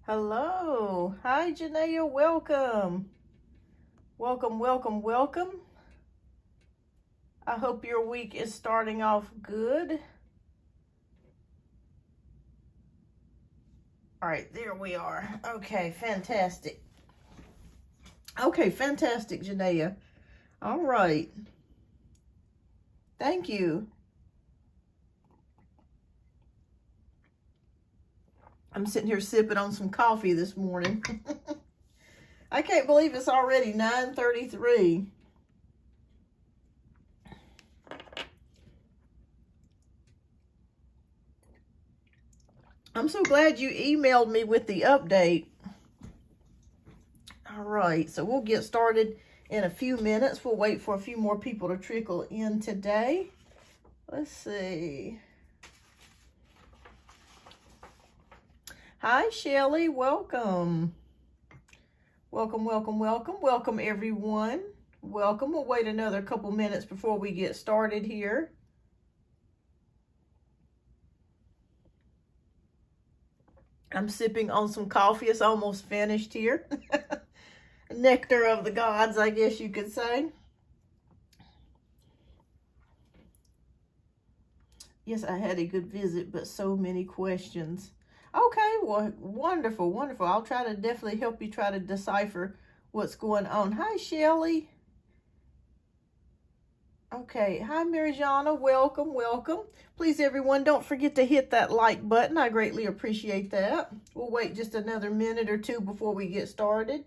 Hello. Hi, Janaea. Welcome. Welcome, welcome, welcome. I hope your week is starting off good. All right, there we are. Okay, fantastic. Okay, fantastic, Janaea. All right. Thank you. I'm sitting here sipping on some coffee this morning. I can't believe it's already 9:33. I'm so glad you emailed me with the update. All right, so we'll get started in a few minutes. We'll wait for a few more people to trickle in today. Let's see. Hi, Shelly. Welcome. Welcome, welcome, welcome. Welcome, everyone. Welcome. We'll wait another couple minutes before we get started here. I'm sipping on some coffee. It's almost finished here. Nectar of the gods, I guess you could say. Yes, I had a good visit, but so many questions. Okay, well, wonderful, wonderful. I'll try to definitely help you try to decipher what's going on. Hi, Shelly. Okay, hi, Marijana. Welcome, welcome. Please, everyone, don't forget to hit that like button. I greatly appreciate that. We'll wait just another minute or two before we get started.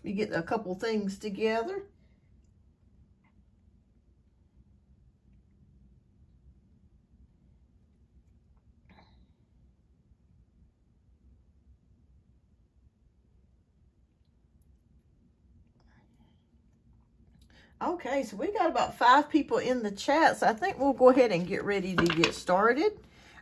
We get a couple things together. Okay, so we got about 5 people in the chat, so I think we'll go ahead and get ready to get started.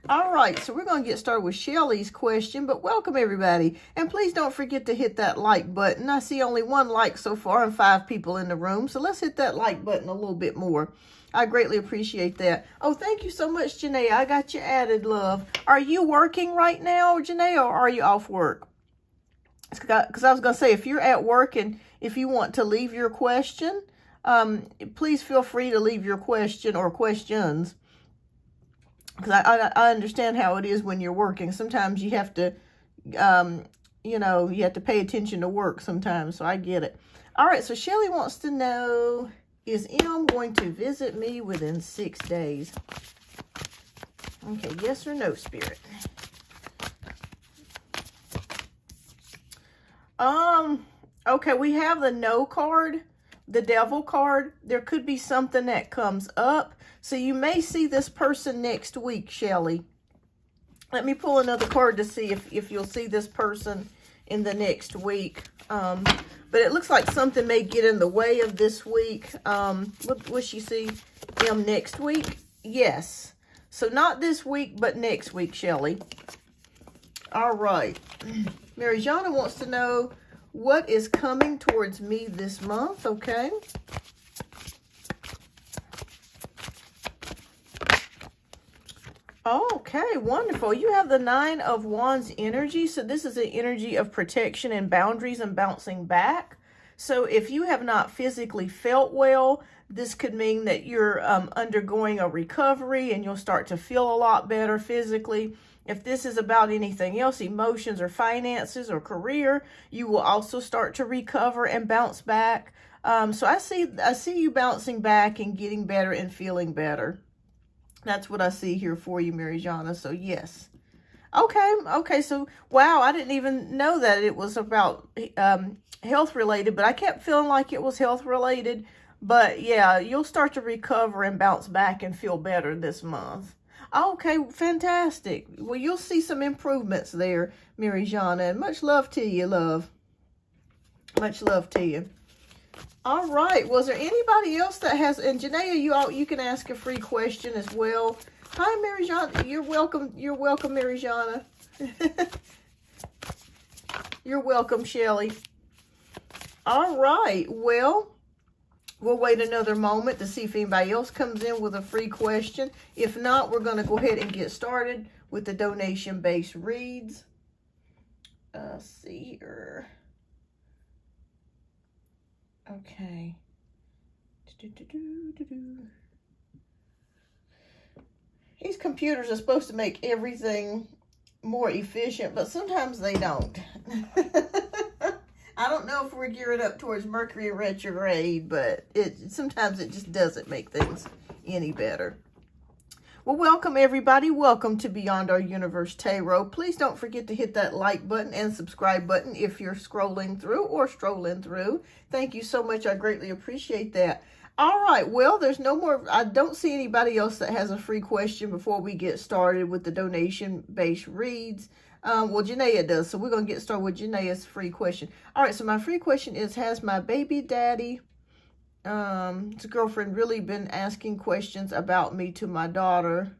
All right, so we're going to get started with Shelly's question, but welcome everybody. And please don't forget to hit that like button. I see only 1 like so far and 5 people in the room, so let's hit that like button a little bit more. I greatly appreciate that. Oh, thank you so much, Janae. I got you added, love. Are you working right now, Janae, or are you off work? Because I was going to say, if you're at work and if you want to leave your question, please feel free to leave your question or questions. Because I understand how it is when you're working. Sometimes you have to, you have to pay attention to work sometimes. So I get it. All right. So Shelly wants to know, is M going to visit me within 6 days? Okay. Yes or no, Spirit? Okay. We have the no card, the devil card. There could be something that comes up. So you may see this person next week, Shelly. Let me pull another card to see if you'll see this person in the next week. But it looks like something may get in the way of this week. Will she see him next week? Yes. So not this week, but next week, Shelly. All right. Marijana wants to know what is coming towards me this month, okay? Okay, wonderful. You have the 9 of Wands energy. So this is an energy of protection and boundaries and bouncing back. So if you have not physically felt well, this could mean that you're undergoing a recovery and you'll start to feel a lot better physically. If this is about anything else, emotions or finances or career, you will also start to recover and bounce back. So I see you bouncing back and getting better and feeling better. That's what I see here for you, Marijana. So yes. Okay. So wow, I didn't even know that it was about health related, but I kept feeling like it was health related. But yeah, you'll start to recover and bounce back and feel better this month. Okay, fantastic. Well, you'll see some improvements there, Marijana. And much love to you, love. Much love to you. All right. Was there anybody else that has? And Janaea, you can ask a free question as well. Hi, Marijana. You're welcome. You're welcome, Marijana. You're welcome, Shelly. All right. Well, We'll wait another moment to see if anybody else comes in with a free question. If not, we're going to go ahead and get started with the donation-based reads. Let's see here. Okay. These computers are supposed to make everything more efficient, but sometimes they don't. I don't know if we're gearing up towards Mercury retrograde, but sometimes it just doesn't make things any better. Well, welcome everybody. Welcome to Beyond Our Universe Tarot. Please don't forget to hit that like button and subscribe button if you're scrolling through or strolling through. Thank you so much. I greatly appreciate that. All right. Well, there's no more. I don't see anybody else that has a free question before we get started with the donation-based reads. Well, Janaea does, so we're going to get started with Janaea's free question. All right, so my free question is, has my baby daddy, his girlfriend, really been asking questions about me to my daughter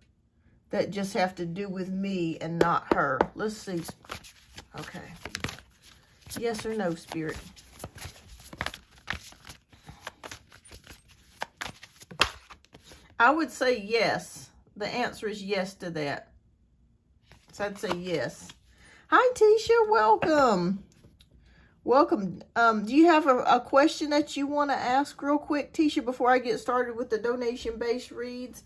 that just have to do with me and not her? Let's see. Okay. Yes or no, Spirit? I would say yes. The answer is yes to that. So I'd say yes. Hi, Tisha. Welcome. Welcome. Do you have a question that you want to ask real quick, Tisha, before I get started with the donation-based reads?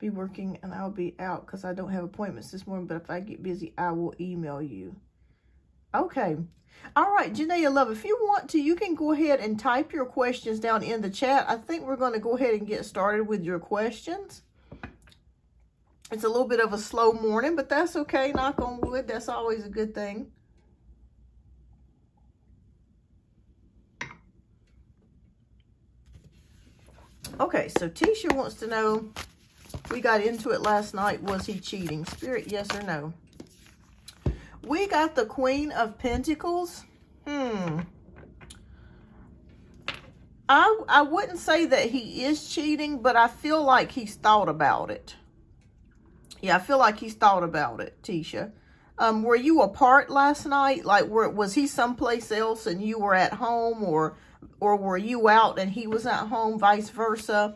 Be working and I'll be out because I don't have appointments this morning, but if I get busy, I will email you. Okay. All right, Janaea, love, if you want to, you can go ahead and type your questions down in the chat. I think we're going to go ahead and get started with your questions. It's a little bit of a slow morning, but that's okay. Knock on wood. That's always a good thing. Okay, so Tisha wants to know, we got into it last night, was he cheating? Spirit, yes or no? We got the Queen of Pentacles. I wouldn't say that he is cheating, but I feel like he's thought about it. Yeah, I feel like he's thought about it, Tisha. Were you apart last night? Like, was he someplace else and you were at home, or were you out and he was at home, vice versa?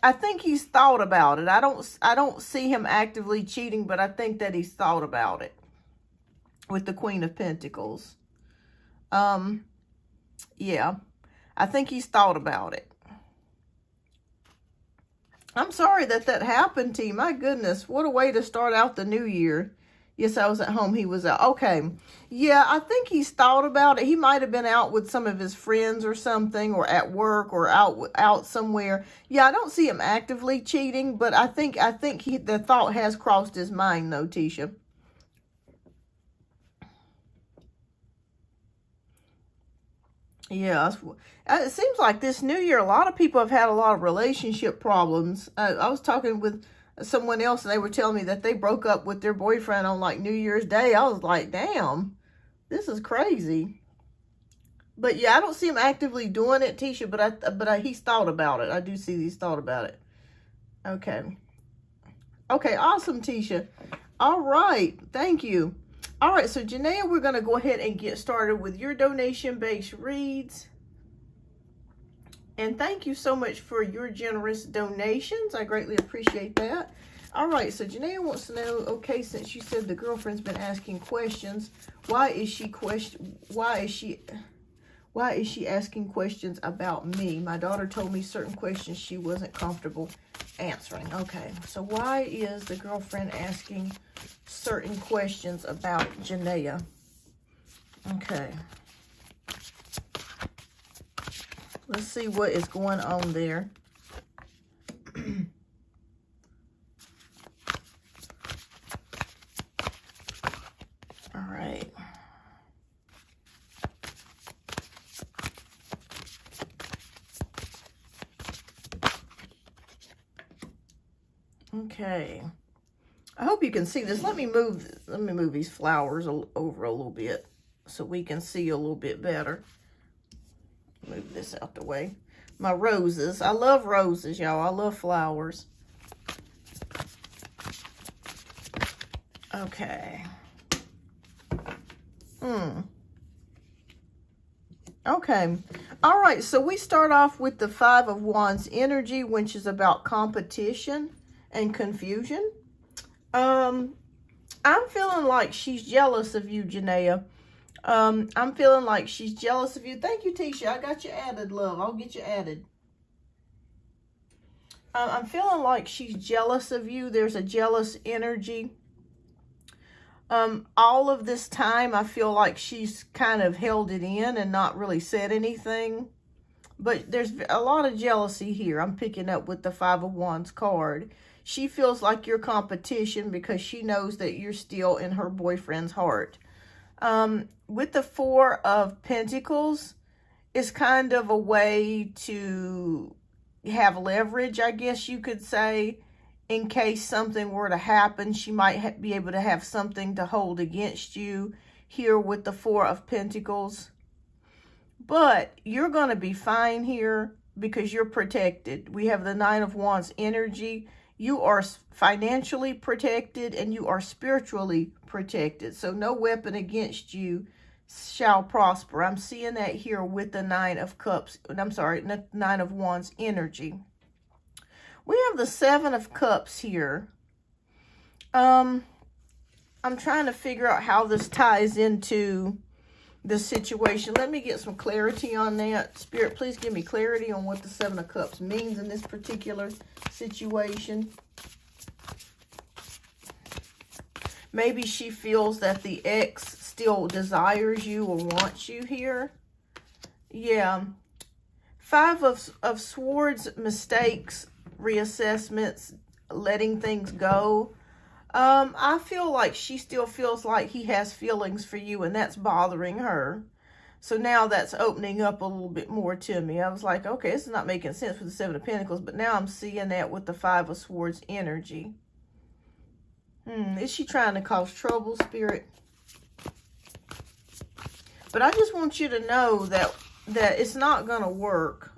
I think he's thought about it. I don't see him actively cheating, but I think that he's thought about it with the Queen of Pentacles. Yeah, I think he's thought about it. I'm sorry that happened to you. My goodness, what a way to start out the new year. Yes, I was at home. He was out. Okay. Yeah, I think he's thought about it. He might have been out with some of his friends or something, or at work, or out somewhere. Yeah, I don't see him actively cheating, but I think the thought has crossed his mind, though, Tisha. Yeah, it seems like this new year, a lot of people have had a lot of relationship problems. I was talking with someone else, and they were telling me that they broke up with their boyfriend on like New Year's Day. I was like, damn, this is crazy. But yeah, I don't see him actively doing it, Tisha, but he's thought about it. I do see he's thought about it. Okay. Okay, awesome, Tisha. All right, thank you. All right, so Janaea, we're going to go ahead and get started with your donation-based reads. And thank you so much for your generous donations. I greatly appreciate that. All right, so Janaea wants to know, okay, since you said the girlfriend's been asking questions, why is she asking questions about me? My daughter told me certain questions she wasn't comfortable answering. Okay, so why is the girlfriend asking certain questions about Janaea? Okay. Let's see what is going on there. All right. Okay. I hope you can see this. Let me move these flowers over a little bit so we can see a little bit better. Move this out the way. My roses. I love roses, y'all. I love flowers. Okay. Okay. All right. So we start off with the Five of Wands energy, which is about competition and confusion. I'm feeling like she's jealous of you, Janaea. I'm feeling like she's jealous of you. Thank you, Tisha. I got you added, love. I'll get you added. I'm feeling like she's jealous of you. There's a jealous energy. All of this time, I feel like she's kind of held it in and not really said anything. But there's a lot of jealousy here. I'm picking up with the Five of Wands card. She feels like you're competition because she knows that you're still in her boyfriend's heart. With the Four of Pentacles, it's kind of a way to have leverage, I guess you could say. In case something were to happen, she might be able to have something to hold against you here with the Four of Pentacles. But you're going to be fine here because you're protected. We have the Nine of Wands energy. You are financially protected and you are spiritually protected. So no weapon against you shall prosper. I'm seeing that here with the Nine of Cups. I'm sorry, Nine of Wands energy. We have the Seven of Cups here. I'm trying to figure out how this ties into the situation. Let me get some clarity on that. Spirit, please give me clarity on what the Seven of Cups means in this particular situation. Maybe she feels that the ex still desires you or wants you here. Yeah. Five of Swords, mistakes, reassessments, letting things go. I feel like she still feels like he has feelings for you and that's bothering her. So now that's opening up a little bit more to me. I was like, okay, this is not making sense with the Seven of Pentacles, but now I'm seeing that with the Five of Swords energy. Is she trying to cause trouble, Spirit? But I just want you to know that it's not going to work.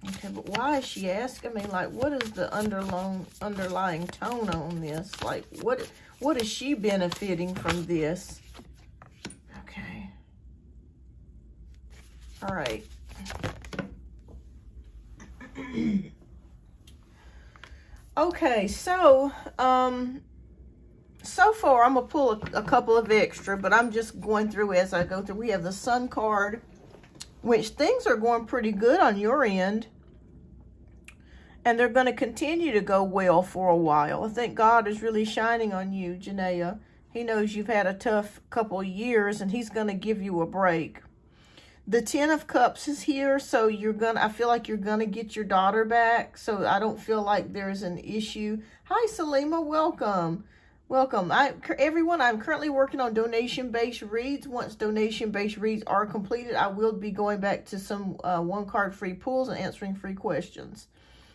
Okay, but why is she asking me? Like, what is the underlying tone on this? Like, what is she benefiting from this? Okay. All right. Okay, so so far I'm gonna pull a couple of extra, but I'm just going through as I go through. We have the Sun card, which things are going pretty good on your end, and they're going to continue to go well for a while. I think God is really shining on you, Janaea. He knows you've had a tough couple of years, and he's going to give you a break. The Ten of Cups is here, so I feel like you're going to get your daughter back, so I don't feel like there's an issue. Hi, Salima, welcome. Welcome. Everyone, I'm currently working on donation-based reads. Once donation-based reads are completed, I will be going back to some one-card free pulls and answering free questions.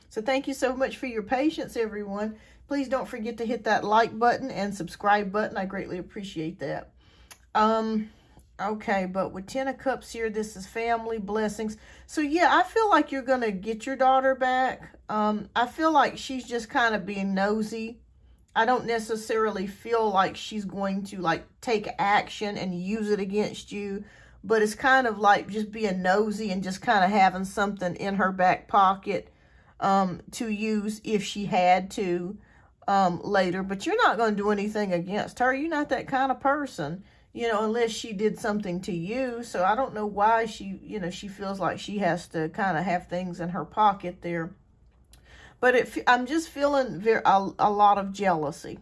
So thank you so much for your patience, everyone. Please don't forget to hit that like button and subscribe button. I greatly appreciate that. Okay, but with Ten of Cups here, this is family, blessings. So yeah, I feel like you're going to get your daughter back. I feel like she's just kind of being nosy. I don't necessarily feel like she's going to like take action and use it against you, but it's kind of like just being nosy and just kind of having something in her back pocket to use if she had to later. But you're not going to do anything against her. You're not that kind of person, you know, unless she did something to you. So I don't know why she, you know, she feels like she has to kind of have things in her pocket there. But I'm just feeling a lot of jealousy.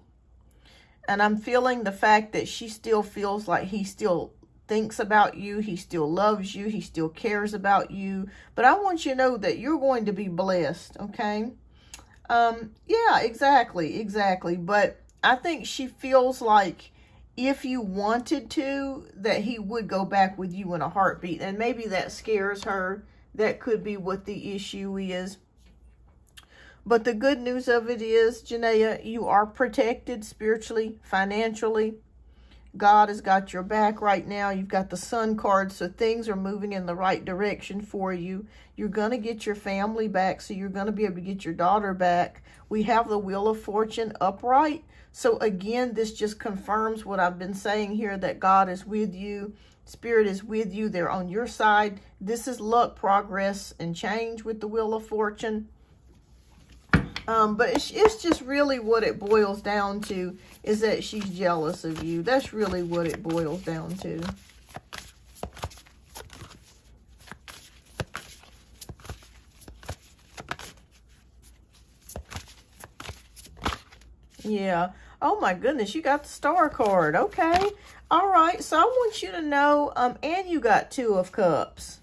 And I'm feeling the fact that she still feels like he still thinks about you. He still loves you. He still cares about you. But I want you to know that you're going to be blessed, okay? Yeah, exactly. But I think she feels like if you wanted to, that he would go back with you in a heartbeat. And maybe that scares her. That could be what the issue is. But the good news of it is, Janaea, you are protected spiritually, financially. God has got your back right now. You've got the Sun card, so things are moving in the right direction for you. You're going to get your family back, so you're going to be able to get your daughter back. We have the Wheel of Fortune upright. So again, this just confirms what I've been saying here, that God is with you. Spirit is with you. They're on your side. This is luck, progress, and change with the Wheel of Fortune. But it's just really what it boils down to is that she's jealous of you. That's really what it boils down to. Yeah. Oh my goodness, you got the Star card. Okay. All right. So I want you to know, and you got Two of Cups.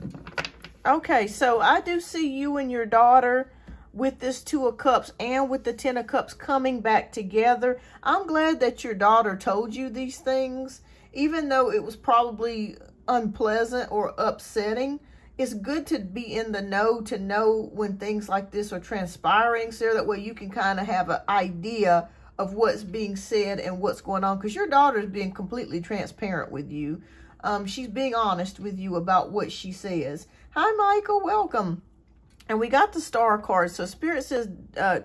Okay. So I do see you and your daughter with this Two of Cups and with the Ten of Cups coming back together. I'm glad that your daughter told you these things, even though it was probably unpleasant or upsetting. It's good to be in the know, to know when things like this are transpiring, so that way you can kind of have an idea of what's being said and what's going on, because your daughter is being completely transparent with you. She's being honest with you about what she says. Hi, Michael. Welcome. And we got the Star card. So Spirit says,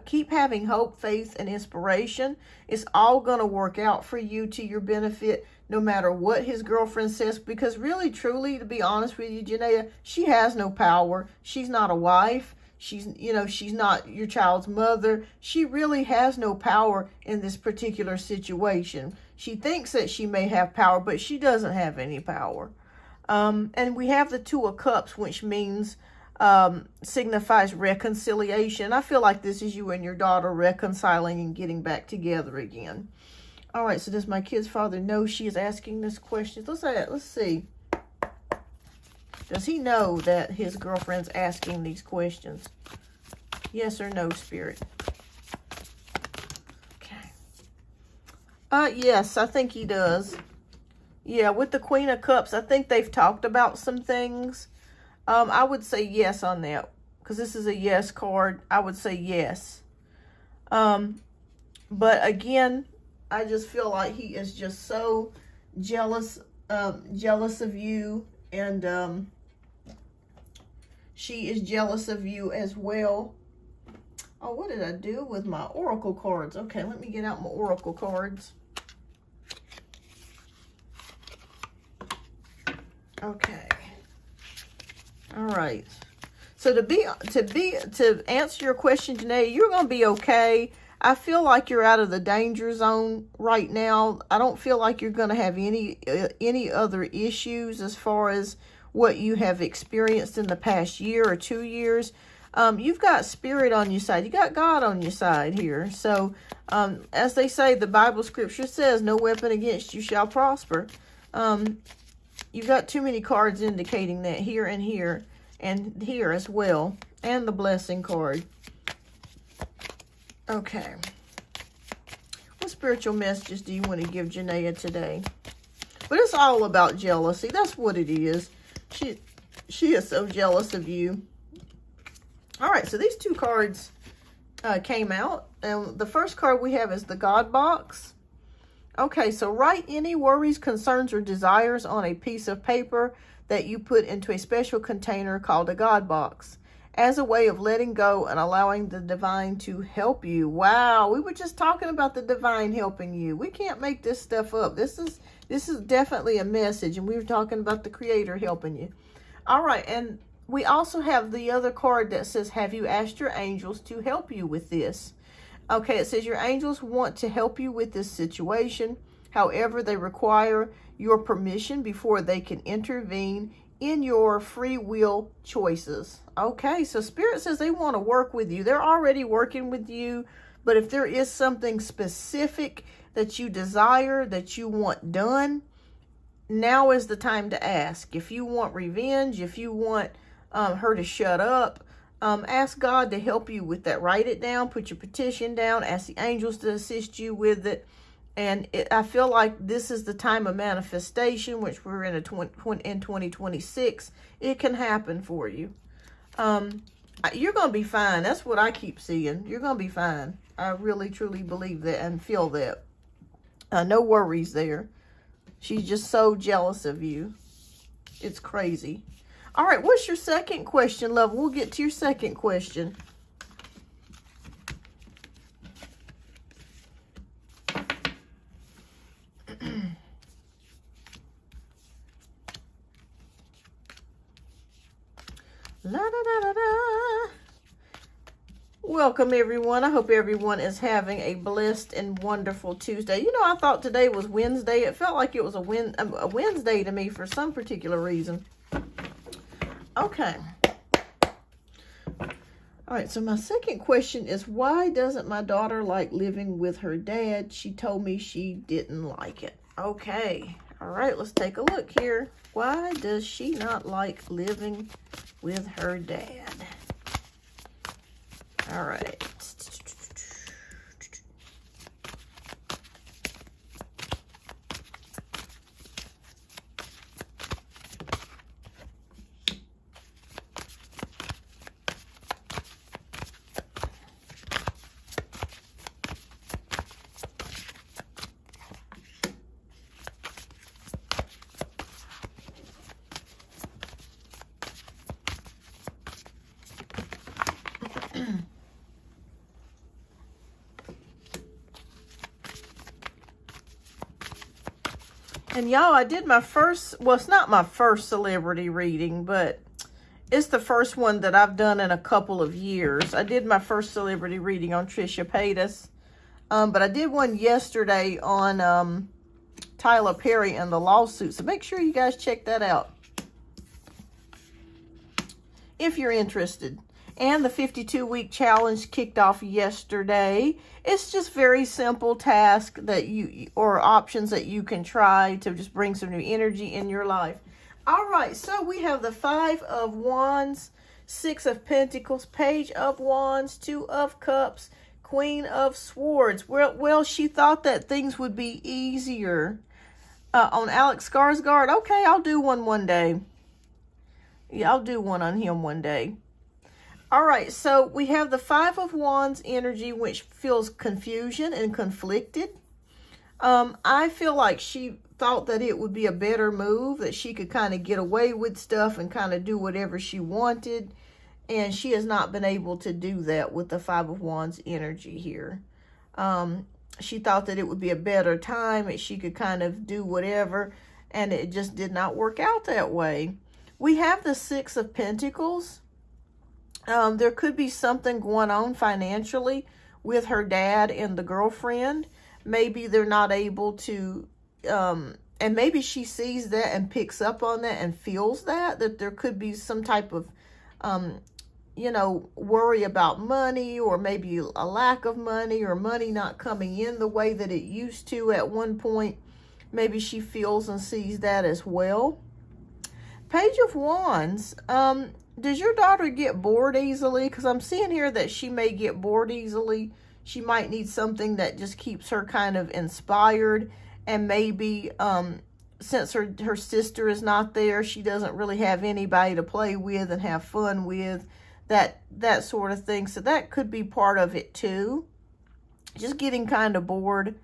keep having hope, faith, and inspiration. It's all going to work out for you to your benefit, no matter what his girlfriend says. Because really, truly, to be honest with you, Janaea, she has no power. She's not a wife. She's not your child's mother. She really has no power in this particular situation. She thinks that she may have power, but she doesn't have any power. And we have the Two of Cups, which means signifies reconciliation. I feel like this is you and your daughter reconciling and getting back together again. All right, so does my kid's father know she is asking this question? Let's see. Does he know that his girlfriend's asking these questions? Yes or no, Spirit? Okay. Yes, I think he does. Yeah, with the Queen of Cups, I think they've talked about some things. I would say yes on that, because this is a yes card. I would say yes. But again, I just feel like he is just so jealous of you, and she is jealous of you as well. Oh, what did I do with my oracle cards? Okay, let me get out my oracle cards. Okay. All right. So to answer your question, Janae, you're going to be okay. I feel like you're out of the danger zone right now. I don't feel like you're going to have any other issues as far as what you have experienced in the past year or 2 years. You've got Spirit on your side. You got God on your side here. So, as they say, the Bible scripture says, no weapon against you shall prosper. You've got too many cards indicating that here and here as well. And the blessing card. Okay. What spiritual messages do you want to give Janaea today? But it's all about jealousy. That's what it is. She is so jealous of you. All right, so these two cards came out. And the first card we have is the God box. Okay, so write any worries, concerns, or desires on a piece of paper that you put into a special container called a God box as a way of letting go and allowing the divine to help you. Wow, we were just talking about the divine helping you. We can't make this stuff up. This is definitely a message, and we were talking about the Creator helping you. All right, and we also have the other card that says, have you asked your angels to help you with this? Okay, it says your angels want to help you with this situation. However, they require your permission before they can intervene in your free will choices. Okay, so Spirit says they want to work with you. They're already working with you, but if there is something specific that you desire, that you want done, now is the time to ask. If you want revenge, if you want her to shut up, ask God to help you with that. Write it down, put your petition down, ask the angels to assist you with it. And I feel like this is the time of manifestation, which we're in in 2026. It can happen for you. You're going to be fine. That's what I keep seeing. You're going to be fine. I really, truly believe that and feel that. No worries there. She's just so jealous of you. It's crazy. All right, what's your second question, love? We'll get to your second question. La, da, da, da, da. Welcome, everyone. I hope everyone is having a blessed and wonderful Tuesday. You know, I thought today was Wednesday. It felt like it was a Wednesday to me for some particular reason. Okay. All right, so my second question is, why doesn't my daughter like living with her dad? She told me she didn't like it. Okay. All right, let's take a look here. Why does she not like living with her dad? All right. And y'all, I did my first, well, it's not my first celebrity reading, but it's the first one that I've done in a couple of years. I did my first celebrity reading on Trisha Paytas, but I did one yesterday on Tyler Perry and the lawsuit. So make sure you guys check that out if you're interested. And the 52-week challenge kicked off yesterday. It's just very simple tasks that or options that you can try to just bring some new energy in your life. All right, so we have the 5 of Wands, 6 of Pentacles, Page of Wands, 2 of Cups, Queen of Swords. Well, she thought that things would be easier on Alex Skarsgård. Okay, I'll do one day. Yeah, I'll do one on him one day. All right, so we have the 5 of Wands energy, which feels confusion and conflicted. I feel like she thought that it would be a better move, that she could kind of get away with stuff and kind of do whatever she wanted. And she has not been able to do that with the 5 of Wands energy here. She thought that it would be a better time, that she could kind of do whatever, and it just did not work out that way. We have the 6 of Pentacles. There could be something going on financially with her dad and the girlfriend. Maybe they're not able to, and maybe she sees that and picks up on that and feels that there could be some type of, you know, worry about money, or maybe a lack of money, or money not coming in the way that it used to at one point. Maybe she feels and sees that as well. Page of Wands. Does your daughter get bored easily? Because I'm seeing here that she may get bored easily. She might need something that just keeps her kind of inspired. And maybe since her sister is not there, she doesn't really have anybody to play with and have fun with. That sort of thing. So that could be part of it too. Just getting kind of bored.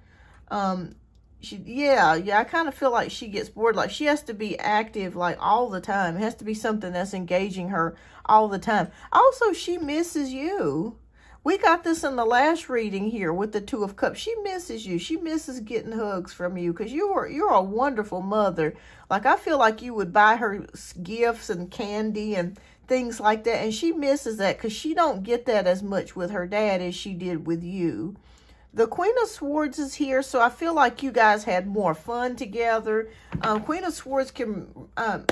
Yeah, I kind of feel like she gets bored. Like she has to be active like all the time. It has to be something that's engaging her all the time. Also, she misses you. We got this in the last reading here with the 2 of Cups. She misses you. She misses getting hugs from you because you're a wonderful mother. Like I feel like you would buy her gifts and candy and things like that. And she misses that because she don't get that as much with her dad as she did with you. The Queen of Swords is here, so I feel like you guys had more fun together. Queen of Swords can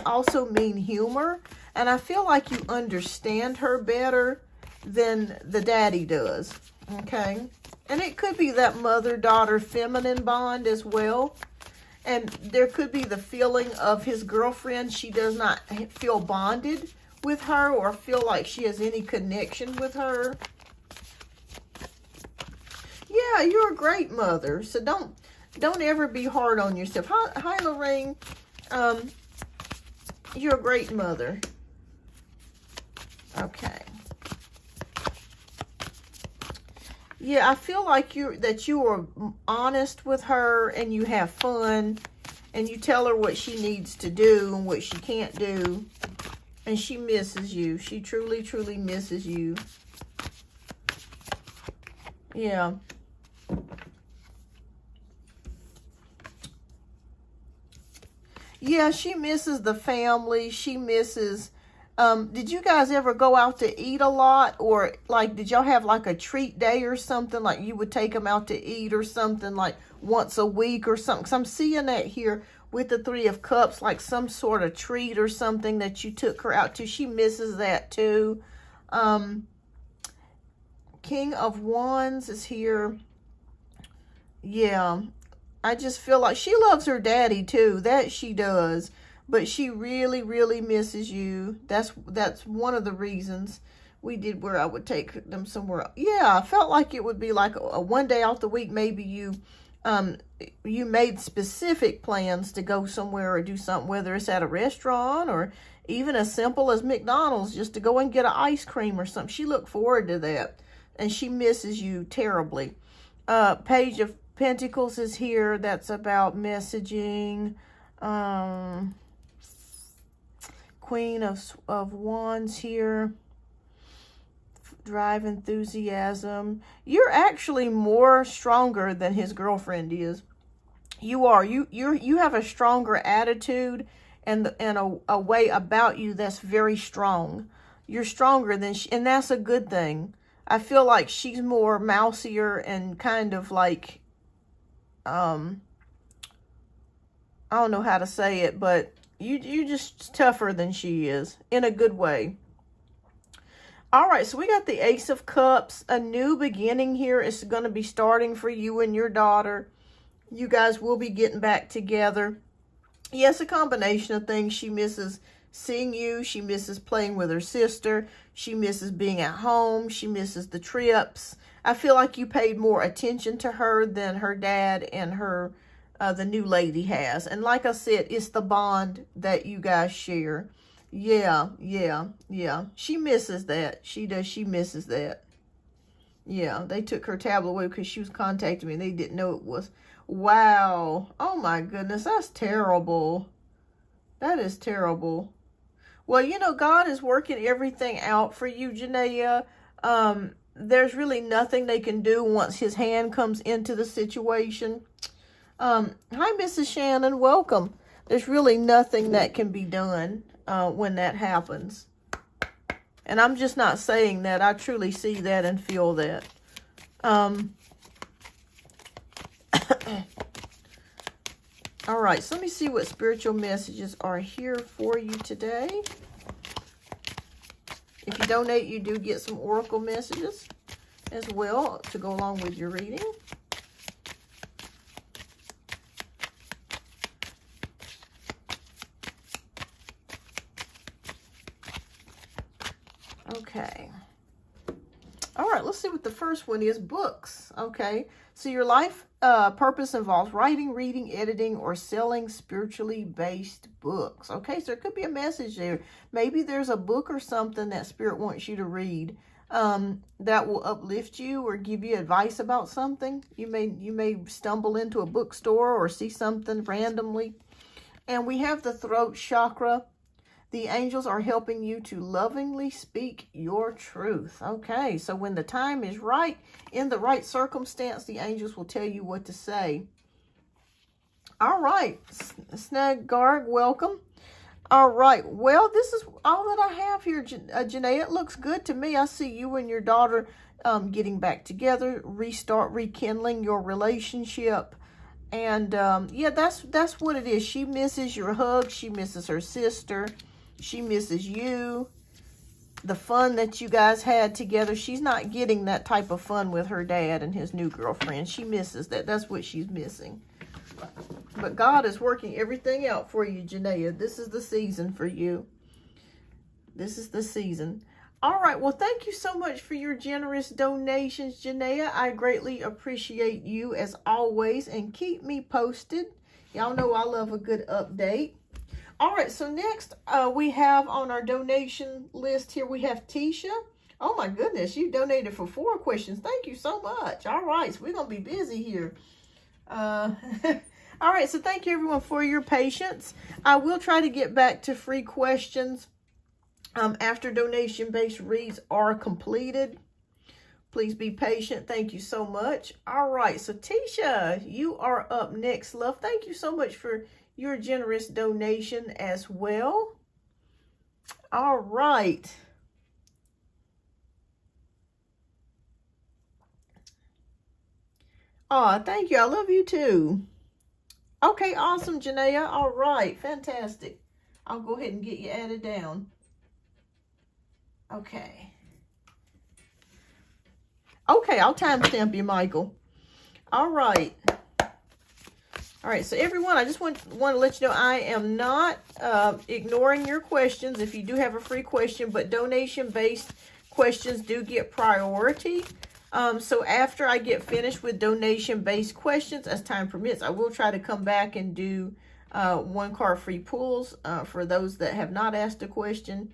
also mean humor, and I feel like you understand her better than the daddy does, okay? And it could be that mother-daughter feminine bond as well. And there could be the feeling of his girlfriend. She does not feel bonded with her or feel like she has any connection with her. Yeah, you're a great mother, so don't ever be hard on yourself. Hi Lorraine. You're a great mother. Okay. Yeah, I feel like you are honest with her and you have fun And you tell her what she needs to do and what she can't do. And she misses you. She truly, truly misses you. Yeah. Yeah, she misses the family. She misses... did you guys ever go out to eat a lot? Or, like, did y'all have, like, a treat day or something? Like, you would take them out to eat or something, like, once a week or something? Because I'm seeing that here with the Three of Cups, like some sort of treat or something that you took her out to. She misses that, too. King of Wands is here. Yeah. I just feel like she loves her daddy, too. That she does. But she really, really misses you. That's one of the reasons we did where I would take them somewhere. Yeah, I felt like it would be like a one day out the week. Maybe you made specific plans to go somewhere or do something, whether it's at a restaurant or even as simple as McDonald's, just to go and get an ice cream or something. She looked forward to that, and she misses you terribly. Page of Pentacles is here. That's about messaging. Queen of Wands here. Drive, enthusiasm. You're actually more stronger than his girlfriend is. You are. You have a stronger attitude and a way about you that's very strong. You're stronger than she, and that's a good thing. I feel like she's more mousier and kind of like, I don't know how to say it, but you just tougher than she is in a good way. All right, so we got the Ace of Cups. A new beginning here is going to be starting for you and your daughter. You guys will be getting back together. Yes, a combination of things. She misses seeing you. She misses playing with her sister. She misses being at home. She misses the trips. I feel like you paid more attention to her than her dad and her the new lady has. And like I said, it's the bond that you guys share. Yeah. She misses that. She does. She misses that. Yeah, they took her tablet away because she was contacting me and they didn't know it was. Wow. Oh my goodness. That's terrible. That is terrible. Well, you know, God is working everything out for you, Janaea. There's really nothing they can do once his hand comes into the situation. Hi, Mrs. Shannon. Welcome. There's really nothing that can be done when that happens. And I'm just not saying that. I truly see that and feel that. All right, so let me see what spiritual messages are here for you today. If you donate, you do get some oracle messages as well to go along with your reading. Okay. All right, let's see what the first one is. Books. Okay. So your life purpose involves writing, reading, editing, or selling spiritually based books. Okay, so there could be a message there. Maybe there's a book or something that Spirit wants you to read that will uplift you or give you advice about something. You may stumble into a bookstore or see something randomly. And we have the throat chakra. The angels are helping you to lovingly speak your truth. Okay, so when the time is right, in the right circumstance, the angels will tell you what to say. All right, Snag Garg, welcome. All right, well, this is all that I have here, Janaea. It looks good to me. I see you and your daughter getting back together, rekindling your relationship. And yeah, that's what it is. She misses your hug. She misses her sister. She misses you, the fun that you guys had together. She's not getting that type of fun with her dad and his new girlfriend. She misses that. That's what she's missing. But God is working everything out for you, Janaea. This is the season for you. This is the season. All right. Well, thank you so much for your generous donations, Janaea. I greatly appreciate you as always. And keep me posted. Y'all know I love a good update. All right, so next we have on our donation list here, we have Tisha. Oh my goodness, you donated for 4 questions. Thank you so much. All right, so we're going to be busy here. All right, so thank you everyone for your patience. I will try to get back to free questions after donation-based reads are completed. Please be patient. Thank you so much. All right, so Tisha, you are up next, love. Thank you so much for your generous donation as well. All right. Oh, thank you. I love you too. Okay, awesome, Janaea. All right, fantastic. I'll go ahead and get you added down. Okay. Okay, I'll timestamp you, Michael. All right. All right, so everyone, I just want to let you know I am not ignoring your questions if you do have a free question, but donation-based questions do get priority. So after I get finished with donation-based questions, as time permits, I will try to come back and do one card free pulls for those that have not asked a question.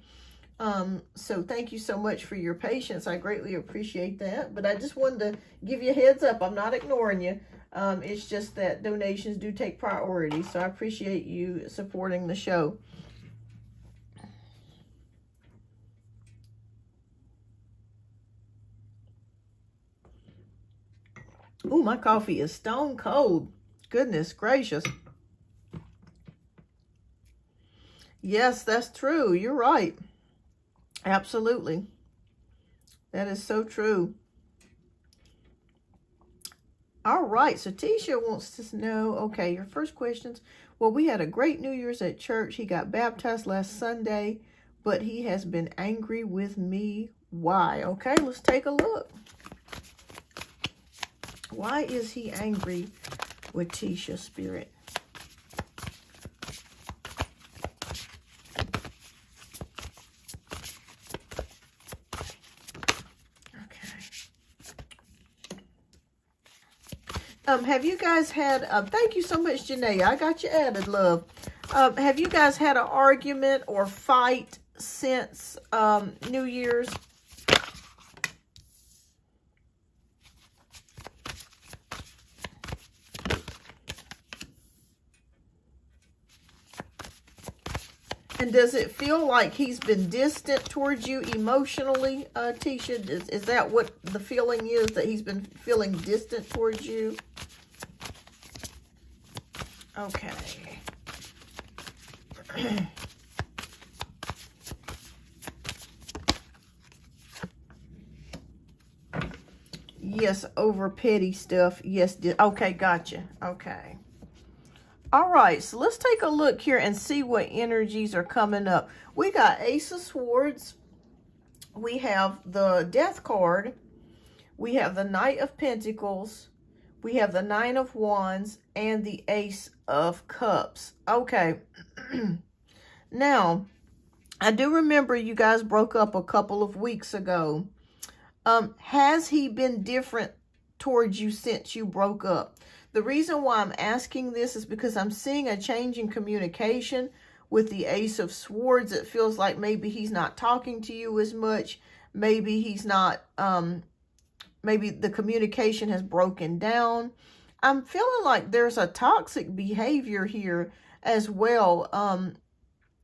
So thank you so much for your patience. I greatly appreciate that. But I just wanted to give you a heads up. I'm not ignoring you. It's just that donations do take priority. So I appreciate you supporting the show. Ooh, my coffee is stone cold. Goodness gracious. Yes, that's true. You're right. Absolutely. That is so true. All right, so Tisha wants to know, okay, your first questions. Well, we had a great New Year's at church. He got baptized last Sunday, but he has been angry with me. Why? Okay, let's take a look. Why is he angry with Tisha, Spirit? Have you guys had, thank you so much, Janae. I got you added, love. Have you guys had an argument or fight since New Year's? And does it feel like he's been distant towards you emotionally, Tisha? Is that what the feeling is, that he's been feeling distant towards you? Okay. Yes, over petty stuff. Yes. Okay, gotcha. Okay. All right, so let's take a look here and see what energies are coming up. We got Ace of Swords. We have the Death card. We have the Knight of Pentacles. We have the Nine of Wands and the Ace of Cups. Okay. Now, I do remember you guys broke up a couple of weeks ago. Has he been different towards you since you broke up? The reason why I'm asking this is because I'm seeing a change in communication with the Ace of Swords. It feels like maybe he's not talking to you as much. Maybe he's not, maybe the communication has broken down. I'm feeling like there's a toxic behavior here as well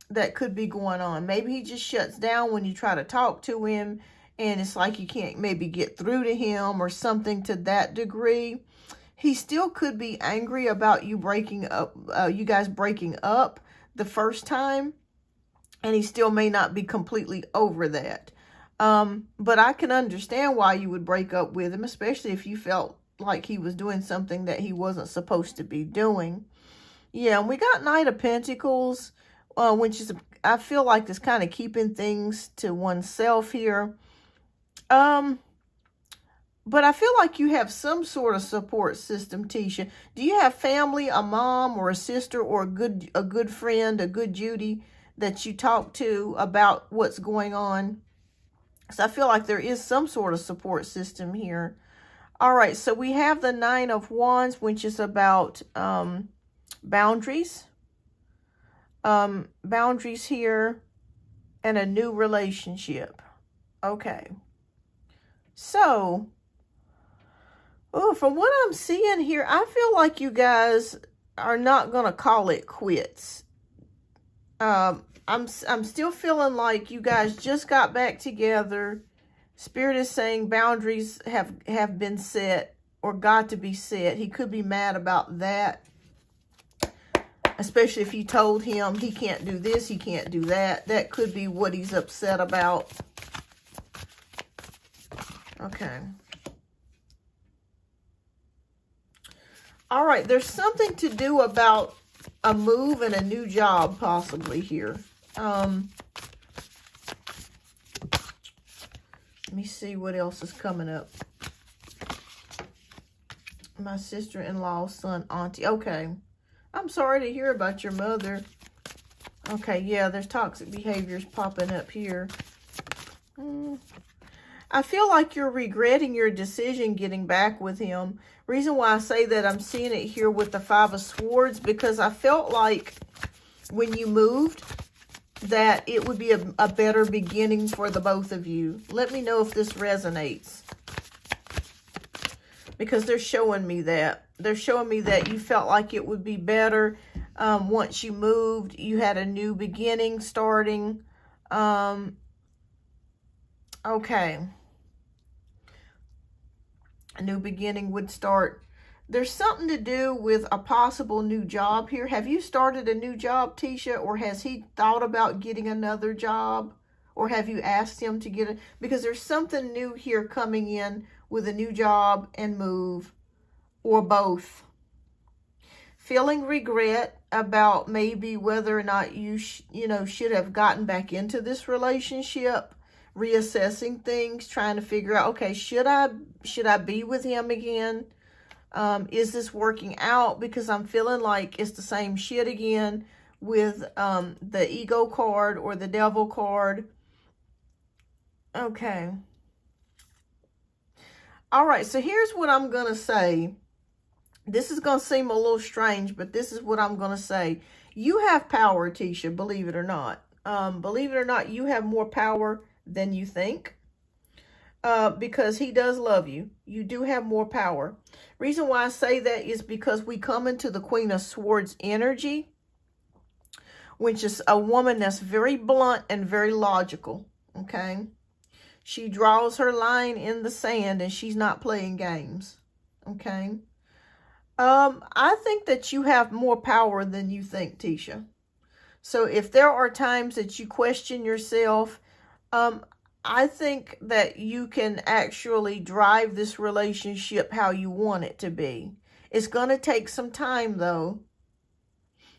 that could be going on. Maybe he just shuts down when you try to talk to him, and it's like you can't maybe get through to him or something to that degree. He still could be angry about you breaking up, you guys breaking up the first time, and he still may not be completely over that. But I can understand why you would break up with him, especially if you felt like he was doing something that he wasn't supposed to be doing. Yeah, and we got Knight of Pentacles, which is, I feel like it's kind of keeping things to oneself here. But I feel like you have some sort of support system, Tisha. Do you have family, a mom or a sister or a good friend, a good Judy that you talk to about what's going on? So I feel like there is some sort of support system here. All right, so we have the Nine of Wands, which is about boundaries. Boundaries here and a new relationship. Okay. So, oh, from what I'm seeing here, I feel like you guys are not going to call it quits. I'm still feeling like you guys just got back together. Spirit is saying boundaries have been set or got to be set. He could be mad about that. Especially if you told him he can't do this, he can't do that. That could be what he's upset about. Okay. All right, there's something to do about a move and a new job possibly here. Let me see what else is coming up. My sister-in-law, son, auntie. Okay. I'm sorry to hear about your mother. Okay, yeah, there's toxic behaviors popping up here. I feel like you're regretting your decision getting back with him. Reason why I say that, I'm seeing it here with the Five of Swords, because I felt like when you moved that it would be a better beginning for the both of you. Let me know if this resonates. Because they're showing me that. They're showing me that you felt like it would be better once you moved. You had a new beginning starting. Okay. A new beginning would start. There's something to do with a possible new job here. Have you started a new job, Tisha? Or has he thought about getting another job? Or have you asked him to get it? Because there's something new here coming in with a new job and move, or both. Feeling regret about maybe whether or not you should have gotten back into this relationship, reassessing things, trying to figure out, okay, should I be with him again? Is this working out? Because I'm feeling like it's the same shit again with the ego card or the devil card. Okay. All right, so here's what I'm going to say. This is going to seem a little strange, but this is what I'm going to say. You have power, Tisha, believe it or not. Believe it or not, you have more power than you think. Because he does love you. You do have more power. Reason why I say that is because we come into the Queen of Swords energy, which is a woman that's very blunt and very logical, okay? She draws her line in the sand and she's not playing games, okay? I think that you have more power than you think, Tisha. So if there are times that you question yourself, I think that you can actually drive this relationship how you want it to be. It's going to take some time, though.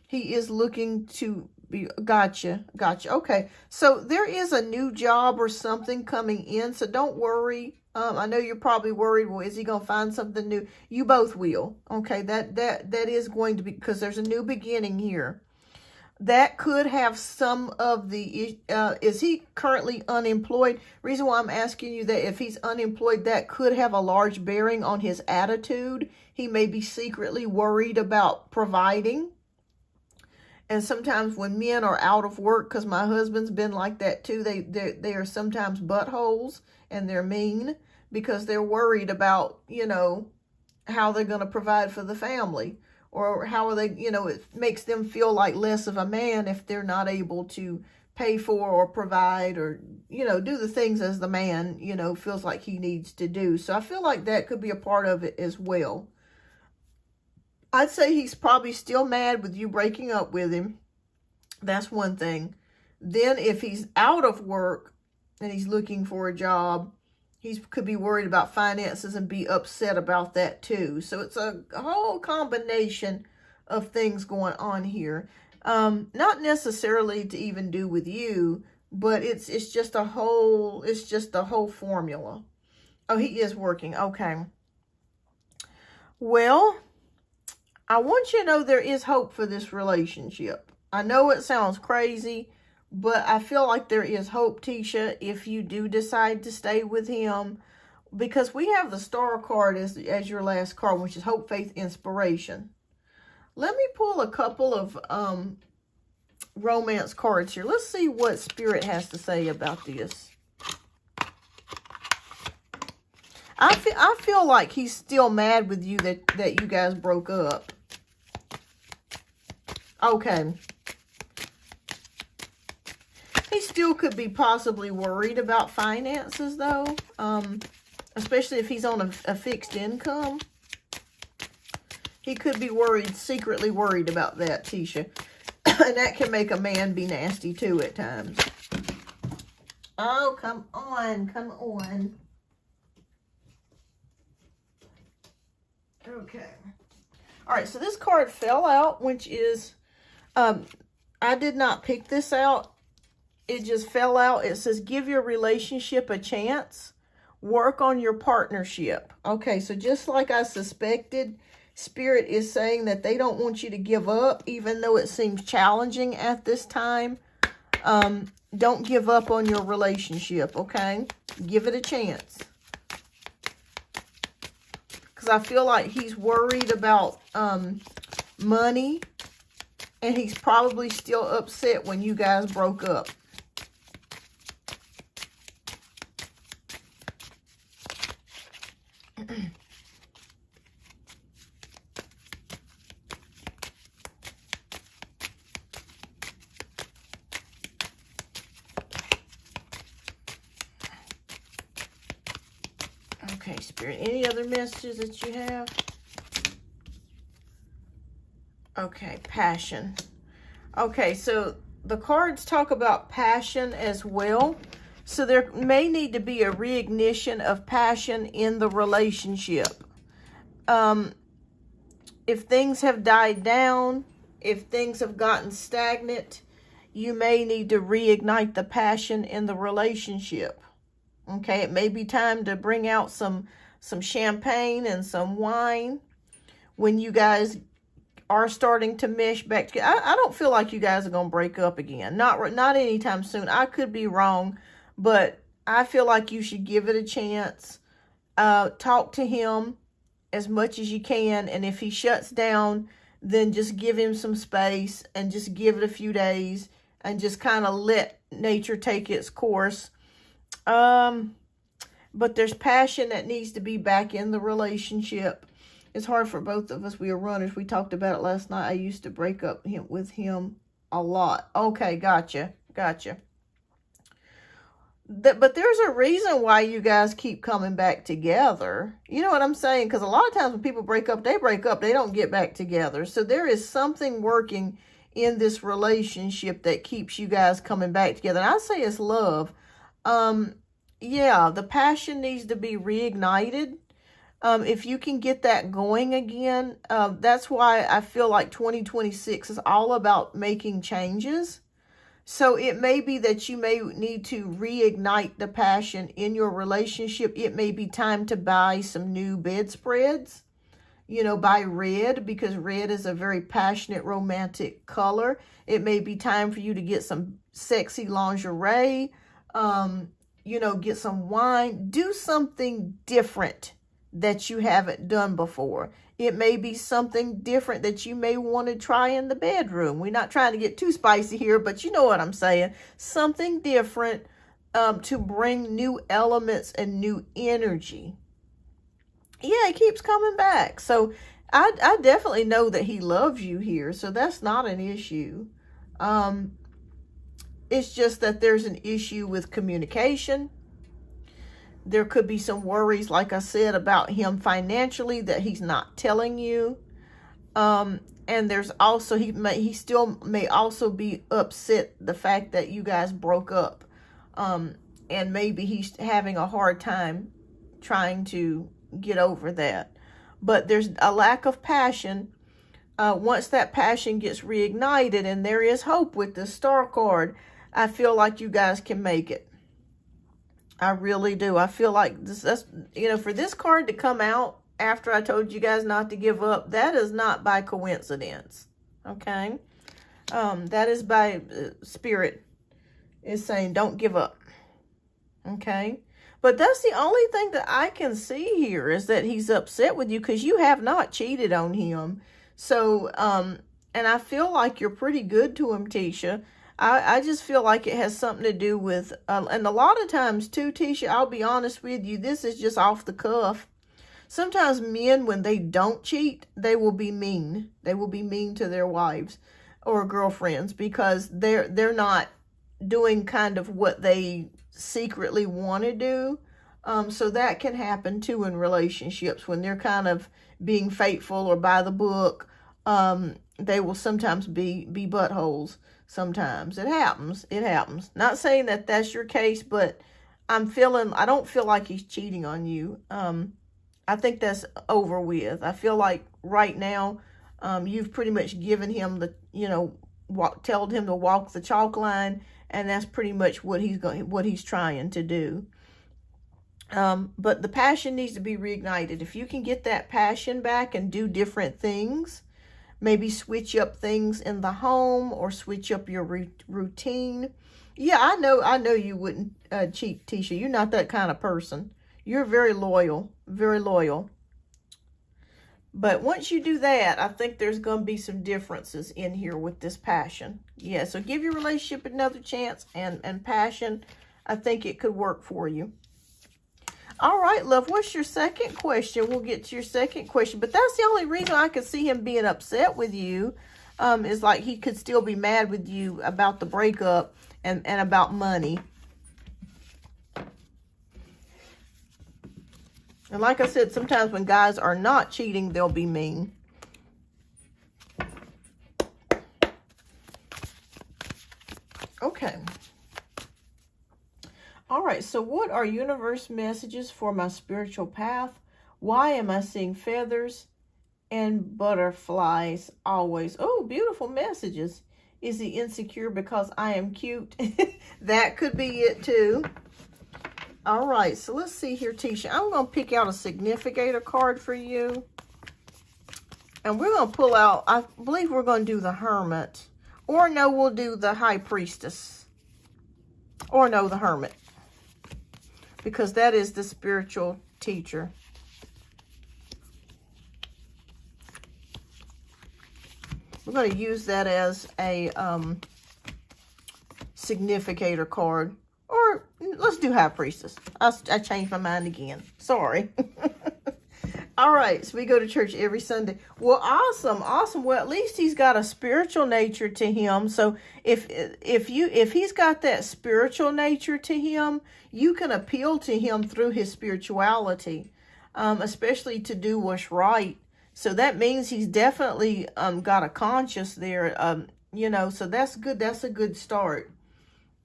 He is looking to be... Gotcha. Okay. So there is a new job or something coming in, so don't worry. I know you're probably worried, well, is he going to find something new? You both will. Okay, that is going to be... Because there's a new beginning here. That could have some of the, is he currently unemployed? Reason why I'm asking you that, if he's unemployed, that could have a large bearing on his attitude. He may be secretly worried about providing. And sometimes when men are out of work, because my husband's been like that too, they are sometimes buttholes and they're mean because they're worried about, how they're going to provide for the family. Or how are they, it makes them feel like less of a man if they're not able to pay for or provide or, do the things as the man, feels like he needs to do. So I feel like that could be a part of it as well. I'd say he's probably still mad with you breaking up with him. That's one thing. Then if he's out of work and he's looking for a job, he could be worried about finances and be upset about that too. So it's a whole combination of things going on here. Not necessarily to even do with you, but it's just a whole formula. Oh, he is working. Okay. Well, I want you to know there is hope for this relationship. I know it sounds crazy, but I feel like there is hope, Tisha, if you do decide to stay with him. Because we have the Star card as your last card, which is Hope, Faith, Inspiration. Let me pull a couple of romance cards here. Let's see what Spirit has to say about this. I feel like he's still mad with you that you guys broke up. Okay. He still could be possibly worried about finances, though. Especially if he's on a fixed income. He could be worried, secretly worried about that, Tisha. And that can make a man be nasty, too, at times. Oh, come on. Come on. Okay. All right, so this card fell out, which is... I did not pick this out. It just fell out. It says, give your relationship a chance. Work on your partnership. Okay, so just like I suspected, Spirit is saying that they don't want you to give up, even though it seems challenging at this time. Don't give up on your relationship, okay? Give it a chance. Because I feel like he's worried about money, and he's probably still upset when you guys broke up. Okay, Spirit, any other messages that you have? Okay, passion. Okay, so the cards talk about passion as well. So there may need to be a reignition of passion in the relationship. If things have died down, if things have gotten stagnant, you may need to reignite the passion in the relationship. Okay, it may be time to bring out some champagne and some wine when you guys are starting to mesh back together. I don't feel like you guys are going to break up again. Not anytime soon. I could be wrong, but I feel like you should give it a chance. Talk to him as much as you can, and if he shuts down, then just give him some space and just give it a few days and just kind of let nature take its course. But there's passion that needs to be back in the relationship. It's hard for both of us. We are runners. We talked about it last night. I used to break up with him a lot. Okay, gotcha. But there's a reason why you guys keep coming back together. You know what I'm saying? Because a lot of times when people break up. They don't get back together. So there is something working in this relationship that keeps you guys coming back together. And I say it's love. Yeah, the passion needs to be reignited. If you can get that going again, that's why I feel like 2026 is all about making changes. So it may be that you may need to reignite the passion in your relationship. It may be time to buy some new bedspreads. Buy red, because red is a very passionate, romantic color. It may be time for you to get some sexy lingerie. Get some wine. Do something different that you haven't done before. It may be something different that you may want to try in the bedroom. We're not trying to get too spicy here, but you know what I'm saying. Something different to bring new elements and new energy. Yeah, it keeps coming back. So I definitely know that he loves you here, so that's not an issue. It's just that there's an issue with communication. There could be some worries, like I said, about him financially that he's not telling you. And there's also, he still may also be upset the fact that you guys broke up. And maybe he's having a hard time trying to get over that. But there's a lack of passion. Once that passion gets reignited, and there is hope with the Star card, I feel like you guys can make it. I really do. I feel like that's for this card to come out after I told you guys not to give up, that is not by coincidence. Okay? That is by Spirit is saying don't give up. Okay? But that's the only thing that I can see here is that he's upset with you because you have not cheated on him. So, and I feel like you're pretty good to him, Tisha. I just feel like it has something to do with, and a lot of times too, Tisha, I'll be honest with you, this is just off the cuff. Sometimes men, when they don't cheat, they will be mean. They will be mean to their wives. or girlfriends, because they're not doing kind of what they secretly want to do. So that can happen too in relationships when they're kind of being faithful or by the book. They will sometimes be buttholes. Sometimes it happens. It happens. Not saying that that's your case, but I don't feel like he's cheating on you. I think that's over with. I feel like right now, you've pretty much given him told him to walk the chalk line, and that's pretty much what he's trying to do. But the passion needs to be reignited. If you can get that passion back and do different things, maybe switch up things in the home or switch up your routine. Yeah, I know you wouldn't cheat, Tisha. You're not that kind of person. You're very loyal, very loyal. But once you do that, I think there's going to be some differences in here with this passion. Yeah, so give your relationship another chance, and passion, I think it could work for you. All right, love, what's your second question? We'll get to your second question. But that's the only reason I could see him being upset with you, is like he could still be mad with you about the breakup and about money. And like I said, sometimes when guys are not cheating, they'll be mean. Okay. All right, so what are universe messages for my spiritual path? Why am I seeing feathers and butterflies always? Oh, beautiful messages. Is he insecure because I am cute? That could be it too. All right, so let's see here, Tisha. I'm going to pick out a significator card for you. And we're going to pull out, I believe we're going to do the Hermit. Or no, we'll do the High Priestess. Or no, the Hermit. Because that is the spiritual teacher. We're going to use that as a significator card. Or let's do High Priestess. I changed my mind again. Sorry. All right, so we go to church every Sunday. Well, awesome, awesome. Well, at least he's got a spiritual nature to him. So if he's got that spiritual nature to him, you can appeal to him through his spirituality, especially to do what's right. So that means he's definitely got a conscience there. So that's good. That's a good start.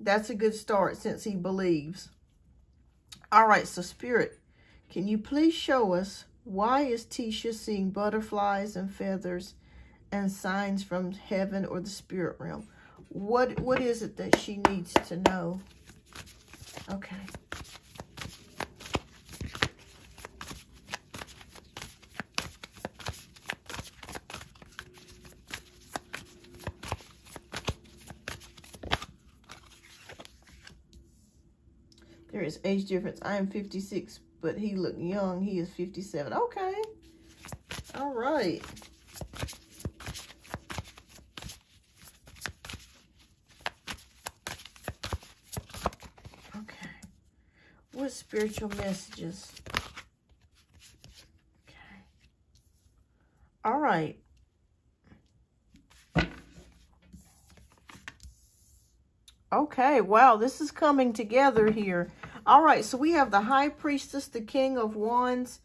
That's a good start since he believes. All right, so Spirit, can you please show us, why is Tisha seeing butterflies and feathers and signs from heaven or the spirit realm? What is it that she needs to know? Okay. There is age difference. I am 56, but he looked young. He is 57. Okay. All right. Okay. What spiritual messages? Okay. All right. Okay, wow, this is coming together here. All right, so we have the High Priestess, the King of Wands,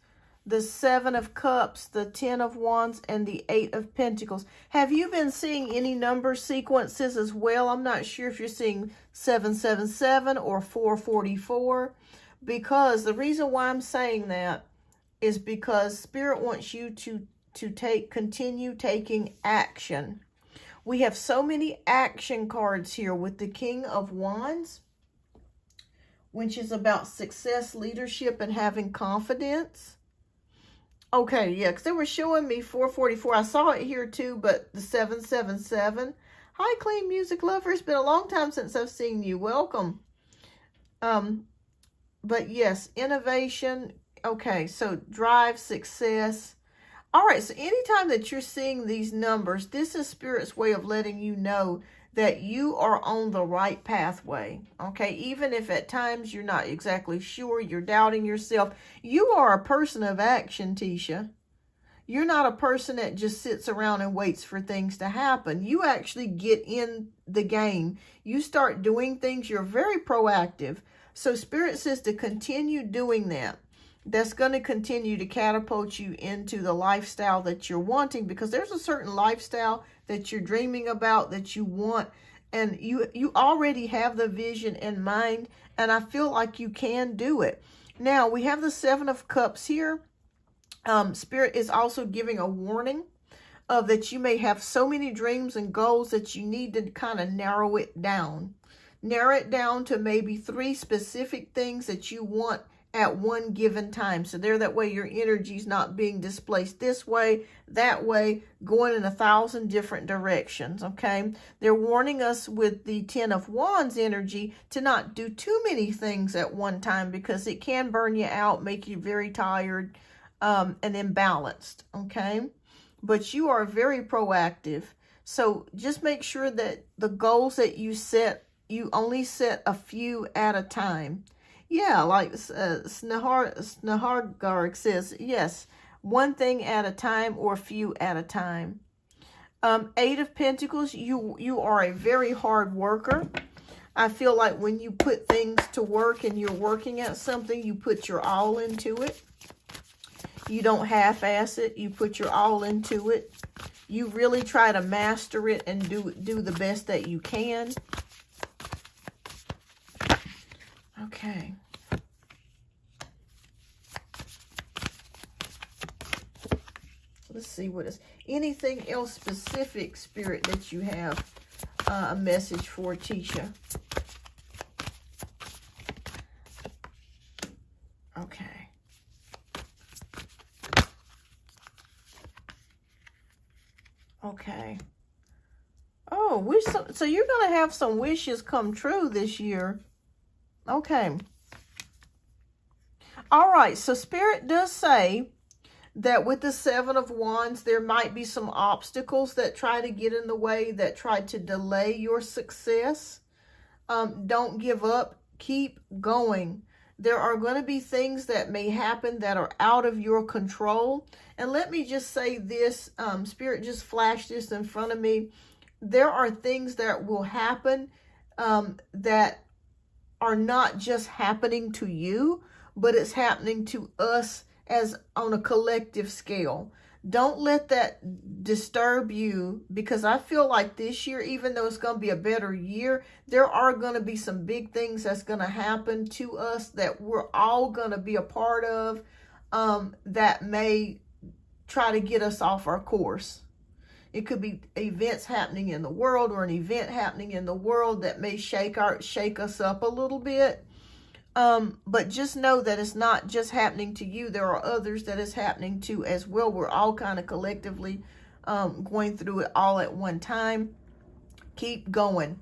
the Seven of Cups, the Ten of Wands, and the Eight of Pentacles. Have you been seeing any number sequences as well? I'm not sure if you're seeing 777 or 444, because the reason why I'm saying that is because Spirit wants you to continue taking action. We have so many action cards here with the King of Wands, which is about success, leadership, and having confidence. Okay, yeah, because they were showing me 444. I saw it here too, but the 777. Hi, Clean Music Lover. It's been a long time since I've seen you. Welcome. But yes, innovation. Okay, so drive, success. All right, so anytime that you're seeing these numbers, this is Spirit's way of letting you know that you are on the right pathway, okay? Even if at times you're not exactly sure, you're doubting yourself, you are a person of action, Tisha. You're not a person that just sits around and waits for things to happen. You actually get in the game. You start doing things. You're very proactive. So Spirit says to continue doing that. That's going to continue to catapult you into the lifestyle that you're wanting, because there's a certain lifestyle that you're dreaming about, that you want, and you already have the vision in mind, and I feel like you can do it. Now, we have the Seven of Cups here. Spirit is also giving a warning of that you may have so many dreams and goals that you need to kind of narrow it down. Narrow it down to maybe 3 specific things that you want at one given time. So there, that way your energy is not being displaced this way, that way, going in 1,000 different directions, okay? They're warning us with the 10 of Wands energy to not do too many things at one time, because it can burn you out, make you very tired, and imbalanced, okay? But you are very proactive. So just make sure that the goals that you set, you only set a few at a time. Yeah, like Snahargarg says, yes, one thing at a time or a few at a time. 8 of Pentacles, you are a very hard worker. I feel like when you put things to work and you're working at something, you put your all into it. You don't half-ass it. You put your all into it. You really try to master it and do the best that you can. Okay. Let's see what is anything else specific, Spirit, that you have a message for Tisha. Okay. Okay. Oh, so you're going to have some wishes come true this year. Okay. All right. So Spirit does say that with the 7 of Wands, there might be some obstacles that try to get in the way, that try to delay your success. Don't give up. Keep going. There are going to be things that may happen that are out of your control. And let me just say this, Spirit just flashed this in front of me. There are things that will happen that are not just happening to you, but it's happening to us as on a collective scale. Don't let that disturb you, because I feel like this year, even though it's going to be a better year, there are going to be some big things that's going to happen to us that we're all going to be a part of, that may try to get us off our course. It could be events happening in the world, or an event happening in the world that may shake us up a little bit. But just know that it's not just happening to you. There are others that it's happening to as well. We're all kind of collectively going through it all at one time. Keep going.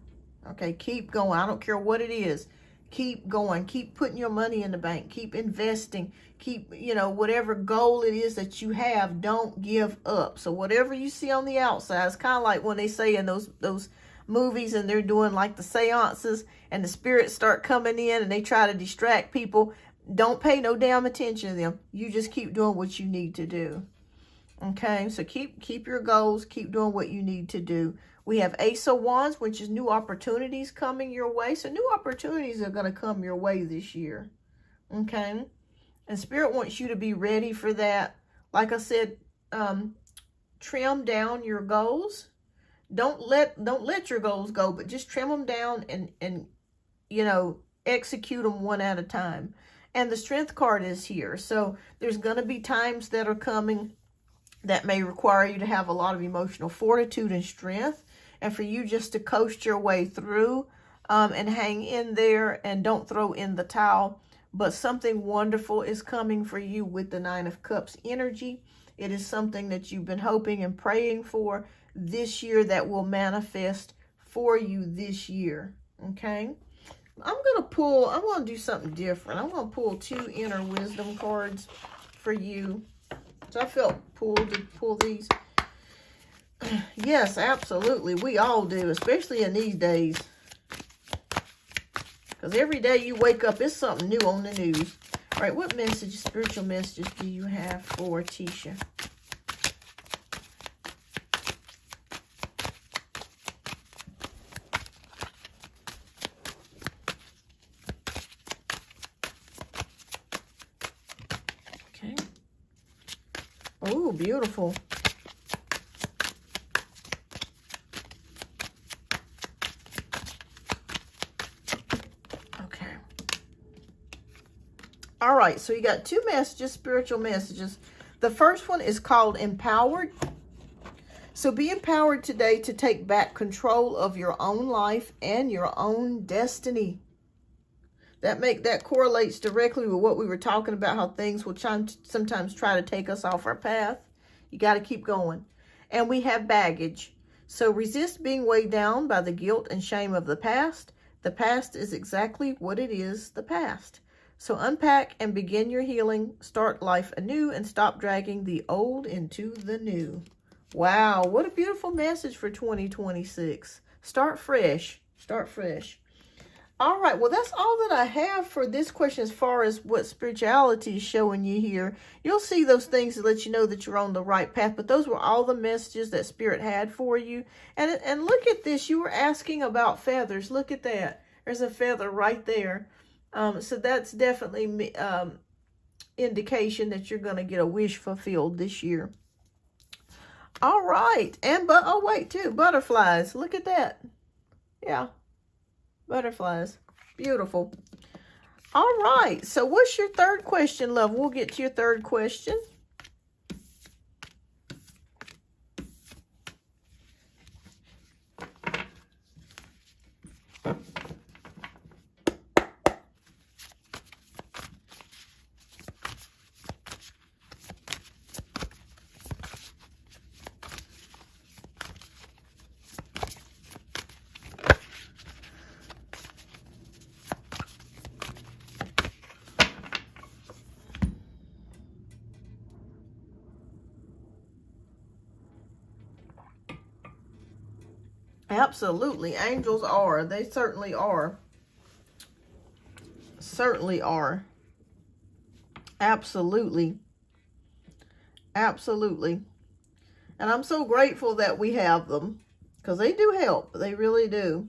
Okay, keep going. I don't care what it is. Keep going. Keep putting your money in the bank. Keep investing. Keep, whatever goal it is that you have, don't give up. So whatever you see on the outside, it's kind of like when they say in those movies and they're doing like the seances and the spirits start coming in and they try to distract people. Don't pay no damn attention to them. You just keep doing what you need to do. Okay, so keep your goals. Keep doing what you need to do. We have Ace of Wands, which is new opportunities coming your way. So new opportunities are going to come your way this year. Okay, and Spirit wants you to be ready for that. Like I said, trim down your goals. Don't let your goals go, but just trim them down and execute them one at a time. And the Strength card is here. So there's going to be times that are coming that may require you to have a lot of emotional fortitude and strength, and for you just to coast your way through and hang in there and don't throw in the towel. But something wonderful is coming for you with the 9 of Cups energy. It is something that you've been hoping and praying for this year that will manifest for you this year. Okay, I'm going to do something different. I'm going to pull 2 inner wisdom cards for you. So I felt pulled to pull these. Yes, absolutely. We all do, especially in these days. Because every day you wake up, it's something new on the news. All right, what spiritual messages do you have for Tisha? Oh, beautiful. Okay. All right, so you got two messages, spiritual messages. The first one is called Empowered. So be empowered today to take back control of your own life and your own destiny. That correlates directly with what we were talking about, how things will sometimes try to take us off our path. You got to keep going. And we have baggage. So resist being weighed down by the guilt and shame of the past. The past is exactly what it is, the past. So unpack and begin your healing. Start life anew and stop dragging the old into the new. Wow, what a beautiful message for 2026. Start fresh. Start fresh. All right, well, that's all that I have for this question as far as what spirituality is showing you here. You'll see those things that let you know that you're on the right path, but those were all the messages that Spirit had for you. And look at this. You were asking about feathers. Look at that. There's a feather right there. So that's definitely indication that you're going to get a wish fulfilled this year. All right. And, oh, wait, too. Butterflies. Look at that. Yeah. Butterflies. Beautiful. All right. So what's your third question, love? We'll get to your third question. Absolutely. Angels are. They certainly are. Certainly are. Absolutely. Absolutely. And I'm so grateful that we have them, because they do help. They really do.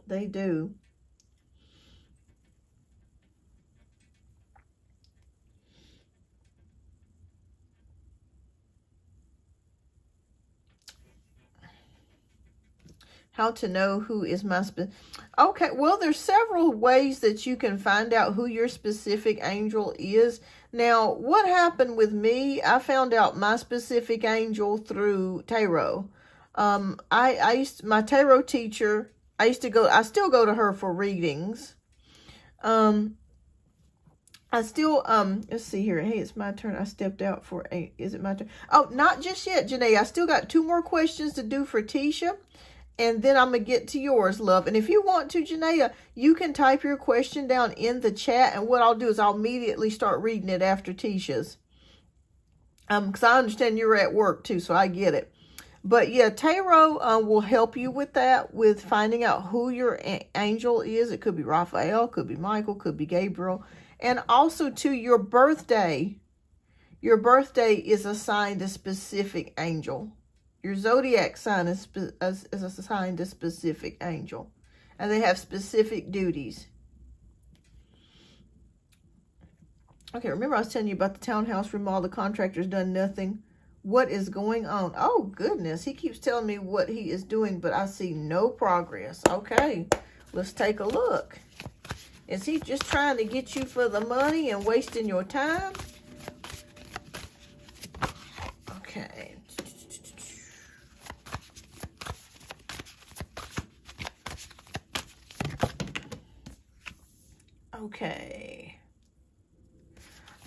They do. How to know who is my okay, well, there's several ways that you can find out who your specific angel is. Now, what happened with me, I found out my specific angel through tarot. My tarot teacher, I still go to her for readings. I still, let's see here. Hey, it's my turn. I stepped out for is it my turn? Oh, not just yet, Janae. I still got 2 more questions to do for Tisha. And then I'm going to get to yours, love. And if you want to, Janaea, you can type your question down in the chat. And what I'll do is I'll immediately start reading it after Tisha's. Because I understand you're at work too, so I get it. But yeah, tarot will help you with that, with finding out who your angel is. It could be Raphael, could be Michael, could be Gabriel. And also to your birthday. Your birthday is assigned a specific angel. Your zodiac sign is assigned a specific angel. And they have specific duties. Okay, remember I was telling you about the townhouse remodel. The contractor's done nothing. What is going on? Oh, goodness. He keeps telling me what he is doing, but I see no progress. Okay, let's take a look. Is he just trying to get you for the money and wasting your time? Okay. Okay.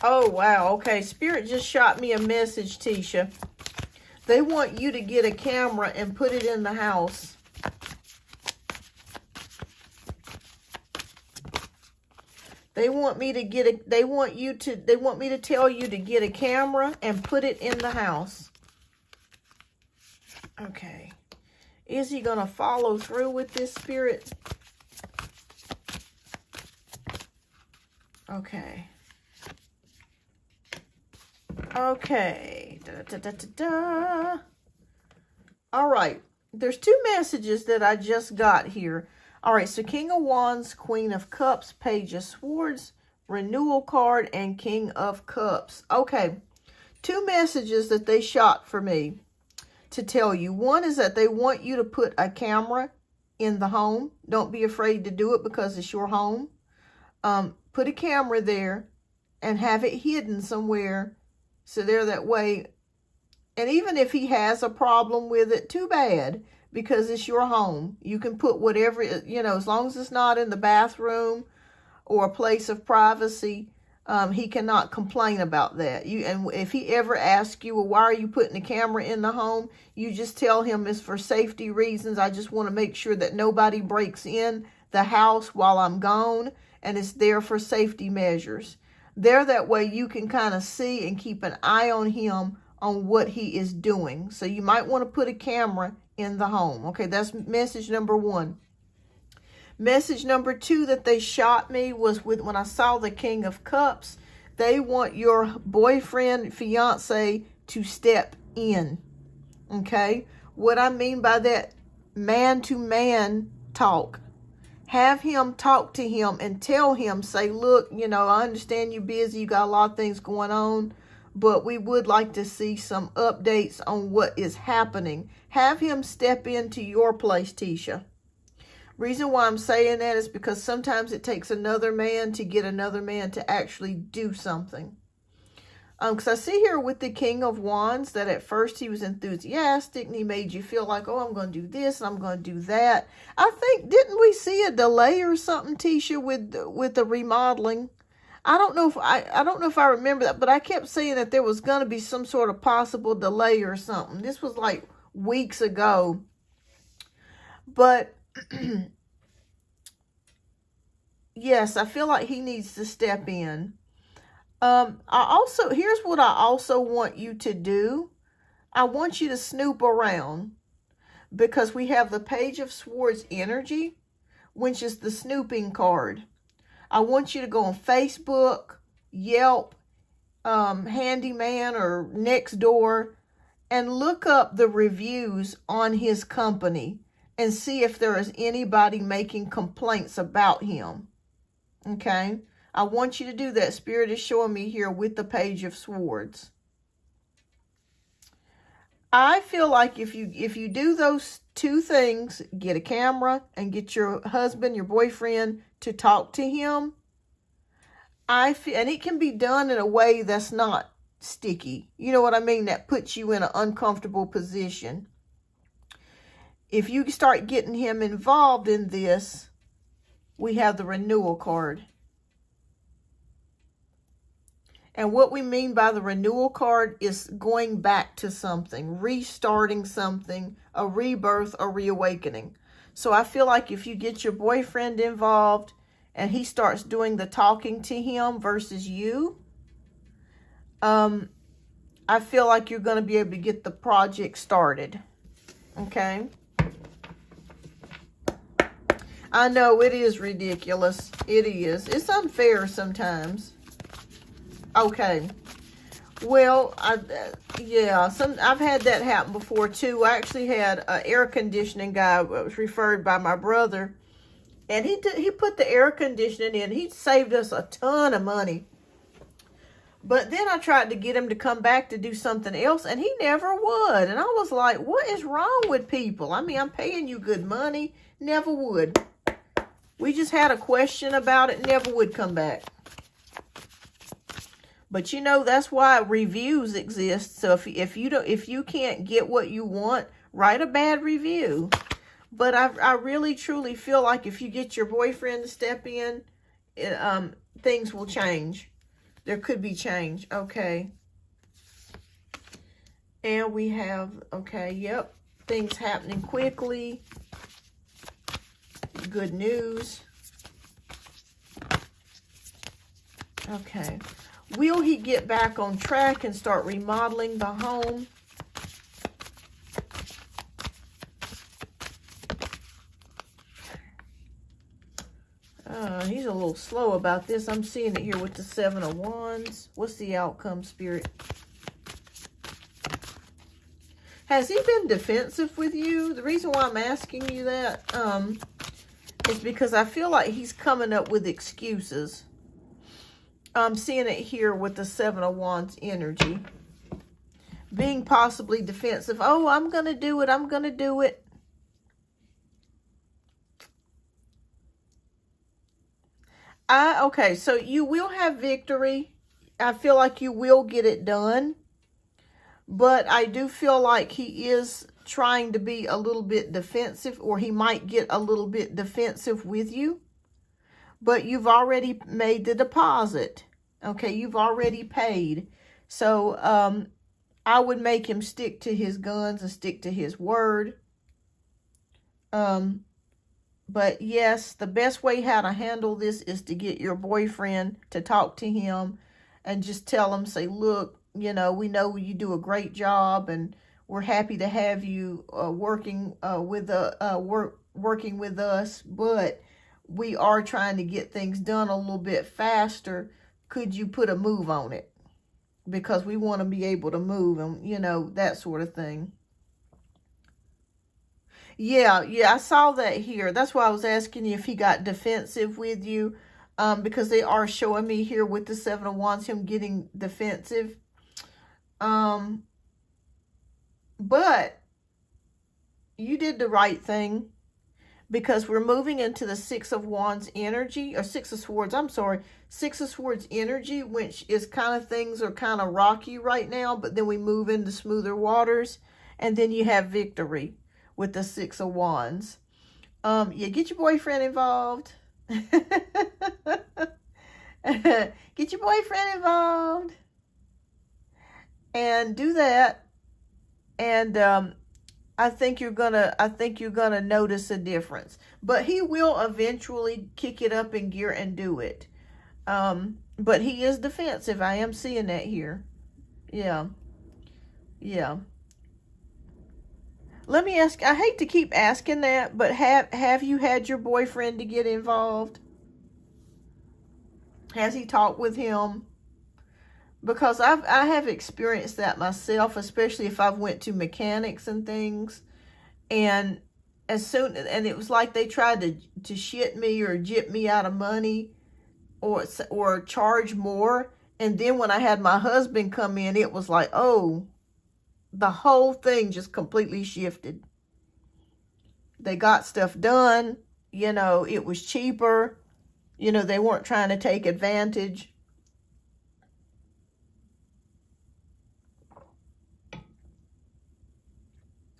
Oh, wow. Okay. Spirit just shot me a message, Tisha. They want you to get a camera and put it in the house. They want me to tell you to get a camera and put it in the house. Okay. Is he going to follow through with this, Spirit? Okay. Okay. All right. There's 2 messages that I just got here. All right. So King of Wands, Queen of Cups, Page of Swords, Renewal card, and King of Cups. Okay. two messages that they shot for me to tell you. One is that they want you to put a camera in the home. Don't be afraid to do it because it's your home. Put a camera there and have it hidden somewhere. So there that way. And even if he has a problem with it, too bad, because it's your home. You can put whatever, as long as it's not in the bathroom or a place of privacy, he cannot complain about that. And if he ever asks you, well, why are you putting a camera in the home? You just tell him it's for safety reasons. I just want to make sure that nobody breaks in the house while I'm gone, and it's there for safety measures. There, that way you can kind of see and keep an eye on him on what he is doing. So you might want to put a camera in the home. Okay, that's message number one. Message number two that they shot me was when I saw the King of Cups. They want your boyfriend, fiance to step in. Okay, what I mean by that, man-to-man talk. Have him talk to him and tell him, say, look, I understand you're busy. You got a lot of things going on, but we would like to see some updates on what is happening. Have him step into your place, Tisha. Reason why I'm saying that is because sometimes it takes another man to get another man to actually do something. Because I see here with the King of Wands that at first he was enthusiastic and he made you feel like, oh, I'm going to do this and I'm going to do that. I think, didn't we see a delay or something, Tisha, with the remodeling? I don't know if I remember that, but I kept saying that there was going to be some sort of possible delay or something. This was like weeks ago. But yes, I feel like he needs to step in. Here's what I also want you to do. I want you to snoop around, because we have the Page of Swords energy, which is the snooping card. I want you to go on Facebook, Yelp, Handyman, or Nextdoor, and look up the reviews on his company and see if there is anybody making complaints about him. Okay? I want you to do that. Spirit is showing me here with the Page of Swords. I feel like if you do those two things, get a camera and get your husband, your boyfriend to talk to him, and it can be done in a way that's not sticky. You know what I mean? That puts you in an uncomfortable position. If you start getting him involved in this, we have the renewal card. And what we mean by the renewal card is going back to something, restarting something, a rebirth, a reawakening. So I feel like if you get your boyfriend involved and he starts doing the talking to him versus you, I feel like you're going to be able to get the project started. Okay? I know it is ridiculous. It is. It's unfair sometimes. Okay. Well, I've had that happen before too. I actually had an air conditioning guy that was referred by my brother, and he put the air conditioning in. He saved us a ton of money. But then I tried to get him to come back to do something else, and he never would. And I was like, what is wrong with people? I mean, I'm paying you good money. Never would. We just had a question about it. Never would come back. But that's why reviews exist. So if you can't get what you want, write a bad review. But I really truly feel like if you get your boyfriend to step in, things will change. There could be change. Okay. And we have, yep, things happening quickly. Good news. Okay. Will he get back on track and start remodeling the home? He's a little slow about this. I'm seeing it here with the 7 of Wands. What's the outcome, Spirit? Has he been defensive with you? The reason why I'm asking you that is because I feel like he's coming up with excuses. I'm seeing it here with the 7 of Wands energy. being possibly defensive. Oh, I'm going to do it. I'm going to do it. Okay, so you will have victory. I feel like you will get it done. But I do feel like he is trying to be a little bit defensive, or he might get a little bit defensive with you. But you've already made the deposit. Okay, you've already paid. So I would make him stick to his guns and stick to his word. But yes, the best way how to handle this is to get your boyfriend to talk to him and just tell him, say, look, you know, we know you do a great job and we're happy to have you working with us, but we are trying to get things done a little bit faster. Could you put a move on it? Because we want to be able to move and, you know, that sort of thing. Yeah, I saw that here. That's why I was asking you if he got defensive with you, because they are showing me here with the Seven of Wands, him getting defensive. But you did the right thing, because we're moving into the Six of Wands energy, or Six of Swords, I'm sorry, Six of Swords energy, which is kind of, things are kind of rocky right now, but then we move into smoother waters, and then you have victory with the Six of Wands. Yeah, get your boyfriend involved. Get your boyfriend involved. And do that. And I think you're gonna notice a difference. But he will eventually kick it up in gear and do it. But he is defensive. I am seeing that here. Yeah. Yeah. Let me ask, I hate to keep asking that, but have you had your boyfriend to get involved? Has he talked with him? Because I have experienced that myself, especially if I've went to mechanics and things. And it was like they tried to shit me or jip me out of money or charge more. And then when I had my husband come in, it was like, oh, the whole thing just completely shifted. They got stuff done. You know, it was cheaper. You know, they weren't trying to take advantage.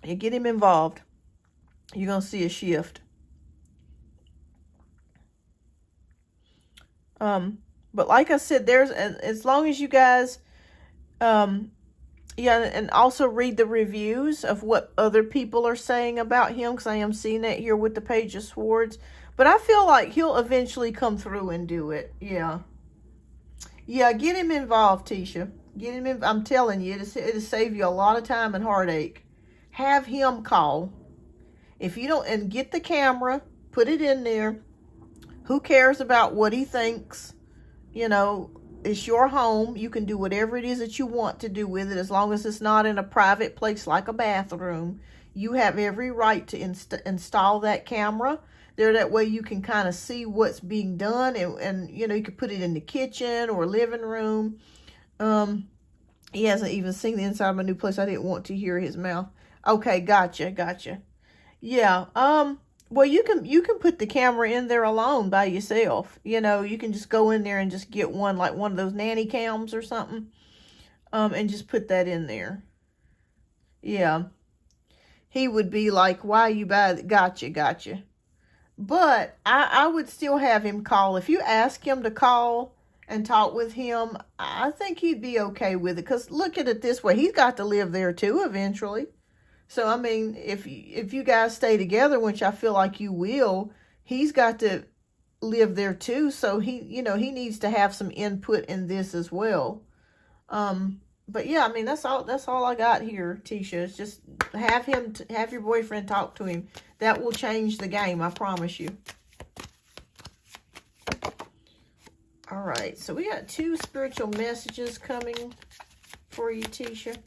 You get him involved, you're going to see a shift. But like I said, as long as you guys, yeah, and also read the reviews of what other people are saying about him, because I am seeing that here with the Page of Swords. But I feel like he'll eventually come through and do it. Yeah. Yeah, get him involved, Tisha. Get him in. I'm telling you, it'll save you a lot of time and heartache. Have him call. If you don't, and get the camera, put it in there. Who cares about what he thinks? You know, it's your home. You can do whatever it is that you want to do with it, as long as it's not in a private place like a bathroom. You have every right to install that camera there. That way you can kind of see what's being done, and you know, you could put it in the kitchen or living room. He hasn't even seen the inside of my new place. I didn't want to hear his mouth. Okay, gotcha. Yeah, well, you can put the camera in there alone by yourself. You know, you can just go in there and just get one, like one of those nanny cams or something, and just put that in there. Yeah, he would be like, why you buy that? Gotcha. But I would still have him call. If you ask him to call and talk with him, I think he'd be okay with it. Because look at it this way, he's got to live there too eventually. So, I mean, if you guys stay together, which I feel like you will, he's got to live there too. So, he needs to have some input in this as well. But yeah, I mean, that's all I got here, Tisha. It's just have your boyfriend talk to him. That will change the game, I promise you. All right, so we got 2 spiritual messages coming for you, Tisha.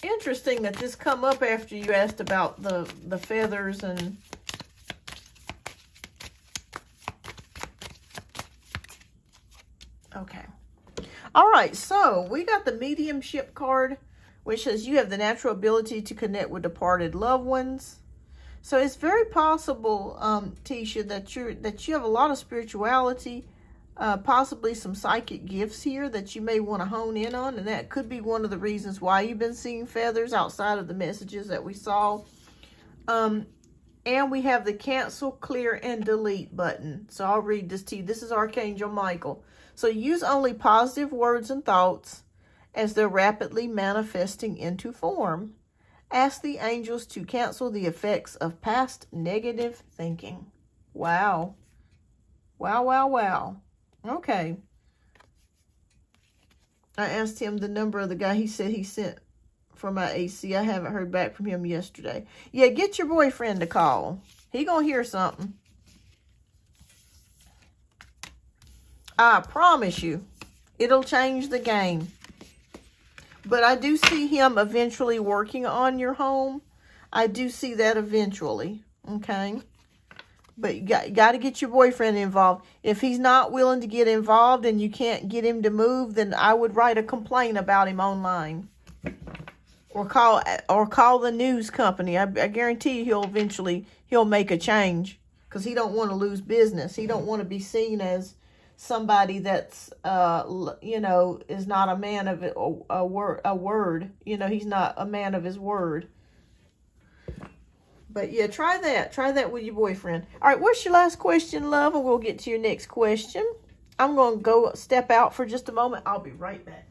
Interesting that this come up after you asked about the feathers and okay. All right, so we got the mediumship card, which says you have the natural ability to connect with departed loved ones. So it's very possible, Tisha, that you have a lot of spirituality, possibly some psychic gifts here that you may want to hone in on, and that could be one of the reasons why you've been seeing feathers outside of the messages that we saw. And we have the cancel, clear, and delete button. So I'll read this to you. This is Archangel Michael. So use only positive words and thoughts as they're rapidly manifesting into form. Ask the angels to cancel the effects of past negative thinking. Wow. Wow, wow, wow. Okay. I asked him the number of the guy he said he sent for my AC. I haven't heard back from him yesterday. Yeah, get your boyfriend to call. He gonna hear something. I promise you, it'll change the game. But I do see him eventually working on your home. I do see that eventually, okay? But you got to get your boyfriend involved. If he's not willing to get involved and you can't get him to move, then I would write a complaint about him online. Or call the news company. I guarantee you he'll make a change, because he don't want to lose business. He don't want to be seen as somebody that's is not a man of a word. He's not a man of his word. But yeah, try that with your boyfriend. All right, what's your last question, love? And we'll get to your next question. I'm going to go step out for just a moment. I'll be right back.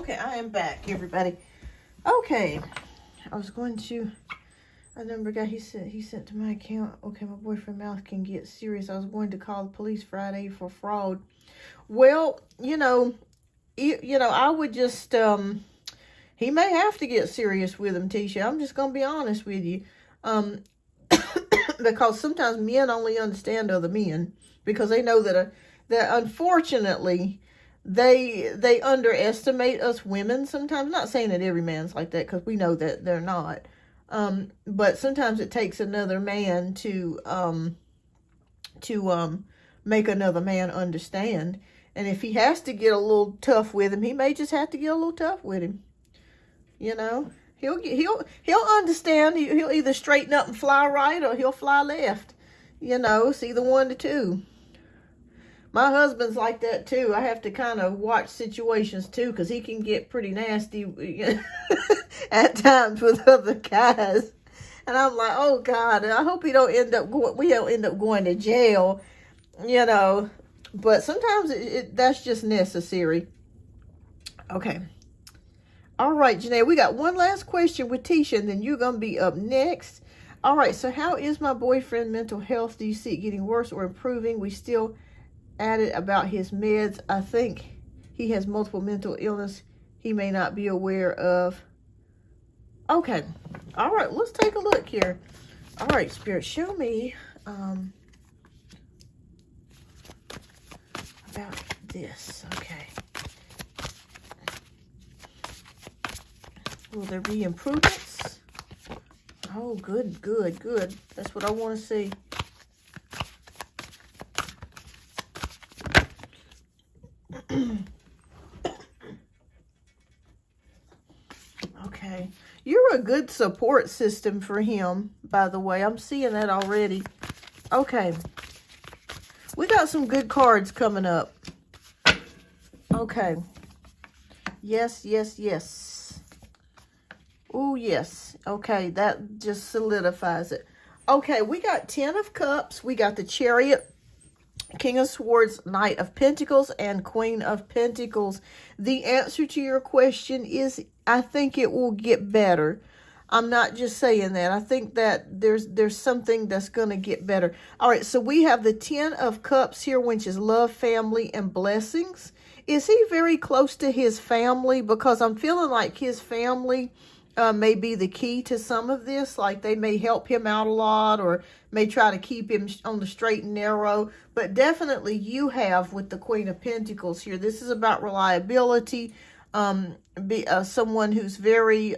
Okay, I am back, everybody. Okay, I was going to, a number guy, he sent to my account, okay, my boyfriend mouth can get serious. I was going to call the police Friday for fraud. Well, you know, I would just, he may have to get serious with him, Tisha. I'm just going to be honest with you. Because sometimes men only understand other men because they know that unfortunately they underestimate us women sometimes. I'm not saying that every man's like that because we know that they're not. But sometimes it takes another man to make another man understand. And if he has to get a little tough with him, he may just have to get a little tough with him. You know, he'll understand. He'll either straighten up and fly right, or he'll fly left. You know, it's either one to two. My husband's like that too. I have to kind of watch situations too, because he can get pretty nasty at times with other guys. And I'm like, oh God, I hope we don't end up going to jail. You know, but sometimes that's just necessary. Okay. All right, Janae, we got one last question with Tisha, and then you're going to be up next. All right, so how is my boyfriend mental health? Do you see it getting worse or improving? We still added about his meds. I think he has multiple mental illness he may not be aware of. Okay. All right, let's take a look here. All right, Spirit, show me about this. Okay. Will there be improvements? Oh, good, good, good. That's what I want to see. Okay. You're a good support system for him, by the way. I'm seeing that already. Okay. We got some good cards coming up. Okay. Yes, yes, yes. Oh, yes. Okay, that just solidifies it. Okay, we got 10 of Cups. We got the Chariot, King of Swords, Knight of Pentacles, and Queen of Pentacles. The answer to your question is, I think it will get better. I'm not just saying that. I think that there's something that's going to get better. All right, so we have the 10 of Cups here, which is love, family, and blessings. Is he very close to his family? Because I'm feeling like his family may be the key to some of this. Like they may help him out a lot, or may try to keep him on the straight and narrow. But definitely you have with the Queen of Pentacles here. This is about reliability. Someone who's very